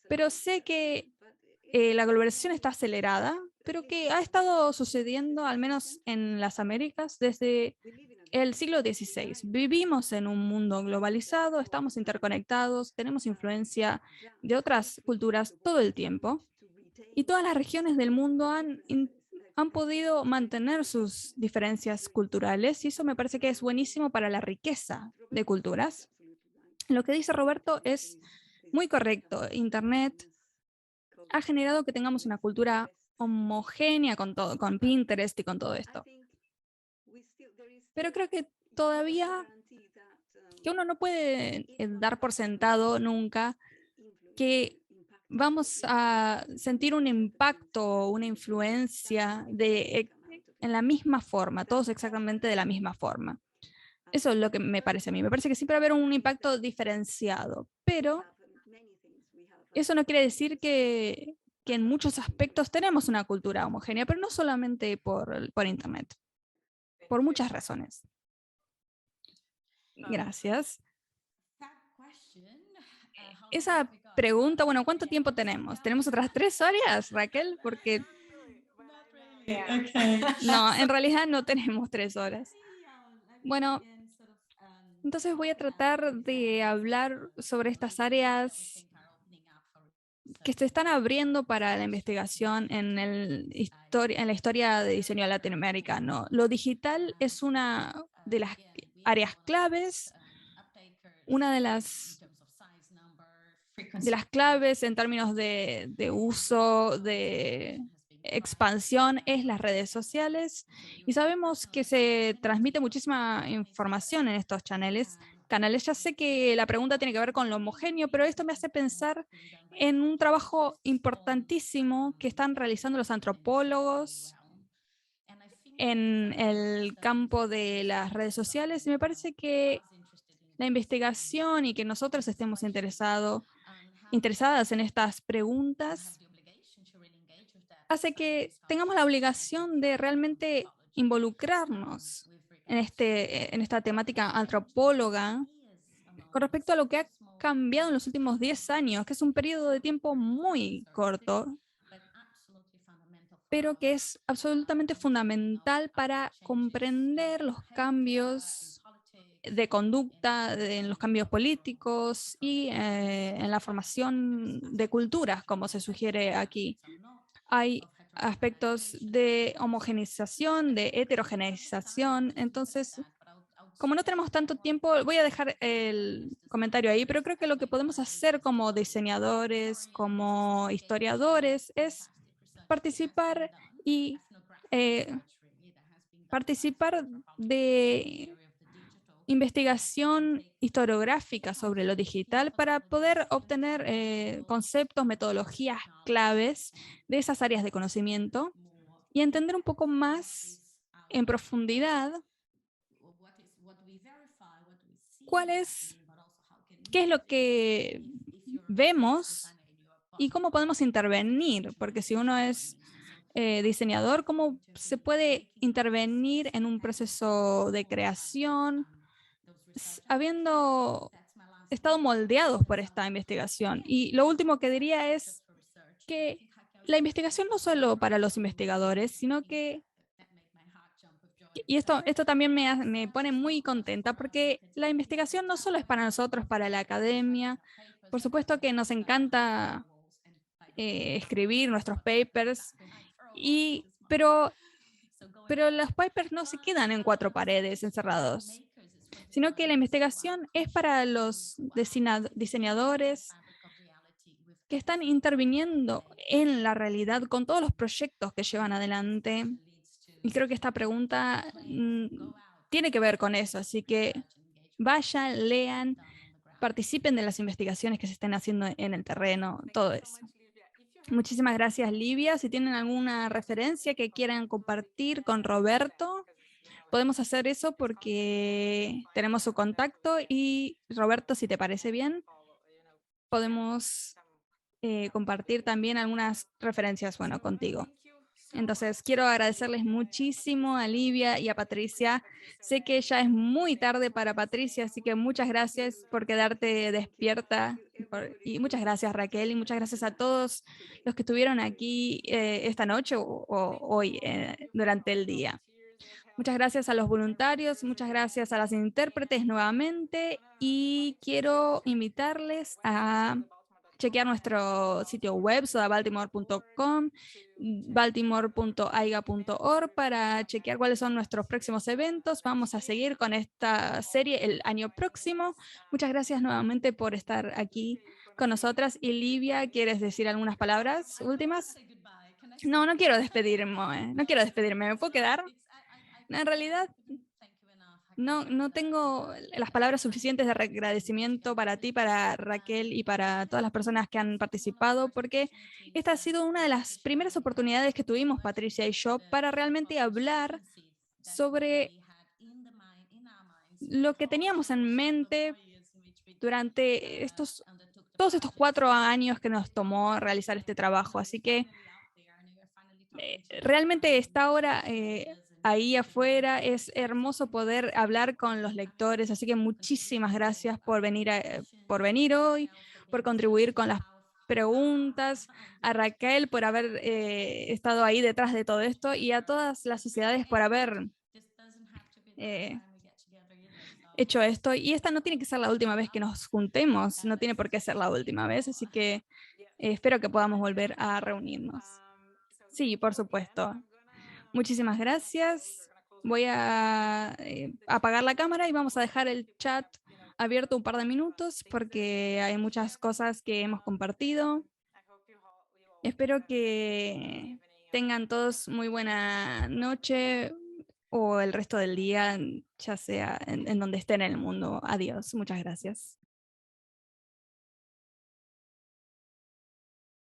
Pero sé que la globalización está acelerada, pero que ha estado sucediendo, al menos en las Américas, desde el siglo XVI. Vivimos en un mundo globalizado, estamos interconectados, tenemos influencia de otras culturas todo el tiempo, y todas las regiones del mundo han podido mantener sus diferencias culturales, y eso me parece que es buenísimo para la riqueza de culturas. Lo que dice Roberto es muy correcto. Internet ha generado que tengamos una cultura homogénea con todo, con Pinterest y con todo esto. Pero creo que todavía que uno no puede dar por sentado nunca que vamos a sentir un impacto, una influencia en la misma forma, todos exactamente de la misma forma. Eso es lo que me parece a mí. Me parece que siempre va a haber un impacto diferenciado, pero eso no quiere decir que en muchos aspectos tenemos una cultura homogénea, pero no solamente por Internet, por muchas razones. Gracias. Esa pregunta, bueno, ¿cuánto tiempo tenemos? ¿Tenemos otras 3 horas, Raquel? Porque no, en realidad no tenemos 3 horas. Bueno, entonces voy a tratar de hablar sobre estas áreas que se están abriendo para la investigación en la historia de diseño latinoamericano. Lo digital es una de las áreas claves, una de las claves en términos de uso, de expansión, es las redes sociales, y sabemos que se transmite muchísima información en estos canales. Ya sé que la pregunta tiene que ver con lo homogéneo, pero esto me hace pensar en un trabajo importantísimo que están realizando los antropólogos en el campo de las redes sociales, y me parece que la investigación y que nosotros estemos interesadas en estas preguntas hace que tengamos la obligación de realmente involucrarnos en esta temática antropóloga con respecto a lo que ha cambiado en los últimos 10 años, que es un periodo de tiempo muy corto, pero que es absolutamente fundamental para comprender los cambios de conducta, en los cambios políticos y en la formación de culturas, como se sugiere aquí. Hay aspectos de homogeneización, de heterogeneización. Entonces, como no tenemos tanto tiempo, voy a dejar el comentario ahí, pero creo que lo que podemos hacer como diseñadores, como historiadores, es participar y participar de investigación historiográfica sobre lo digital para poder obtener conceptos, metodologías claves de esas áreas de conocimiento y entender un poco más en profundidad qué es lo que vemos y cómo podemos intervenir, porque si uno es diseñador, ¿cómo se puede intervenir en un proceso de creación habiendo estado moldeados por esta investigación? Y lo último que diría es que la investigación no solo para los investigadores, sino que, y esto también me pone muy contenta, porque la investigación no solo es para nosotros, para la academia. Por supuesto que nos encanta escribir nuestros papers, pero los papers no se quedan en 4 paredes encerrados, sino que la investigación es para los diseñadores que están interviniendo en la realidad con todos los proyectos que llevan adelante. Y creo que esta pregunta tiene que ver con eso, así que vayan, lean, participen de las investigaciones que se estén haciendo en el terreno, todo eso. Muchísimas gracias, Livia. Si tienen alguna referencia que quieran compartir con Roberto, podemos hacer eso porque tenemos su contacto, y Roberto, si te parece bien, podemos compartir también algunas referencias, bueno, contigo. Entonces, quiero agradecerles muchísimo a Livia y a Patricia. Sé que ya es muy tarde para Patricia, así que muchas gracias por quedarte despierta. Y muchas gracias, Raquel, y muchas gracias a todos los que estuvieron aquí esta noche o hoy durante el día. Muchas gracias a los voluntarios, muchas gracias a las intérpretes nuevamente, y quiero invitarles a chequear nuestro sitio web, sodabaltimore.com, baltimore.aiga.org, para chequear cuáles son nuestros próximos eventos. Vamos a seguir con esta serie el año próximo. Muchas gracias nuevamente por estar aquí con nosotras. Y Livia, ¿quieres decir algunas palabras últimas? No, no quiero despedirme, no quiero despedirme, ¿me puedo quedar? En realidad, no tengo las palabras suficientes de agradecimiento para ti, para Raquel y para todas las personas que han participado, porque esta ha sido una de las primeras oportunidades que tuvimos, Patricia y yo, para realmente hablar sobre lo que teníamos en mente durante todos estos 4 años que nos tomó realizar este trabajo. Así que realmente está ahora ahí afuera. Es hermoso poder hablar con los lectores, así que muchísimas gracias por venir hoy, por contribuir con las preguntas, a Raquel por haber estado ahí detrás de todo esto, y a todas las sociedades por haber hecho esto. Y esta no tiene que ser la última vez que nos juntemos, no tiene por qué ser la última vez, así que espero que podamos volver a reunirnos. Sí, por supuesto. Muchísimas gracias. Voy a apagar la cámara y vamos a dejar el chat abierto un par de minutos porque hay muchas cosas que hemos compartido. Espero que tengan todos muy buena noche o el resto del día, ya sea en donde estén en el mundo. Adiós. Muchas gracias.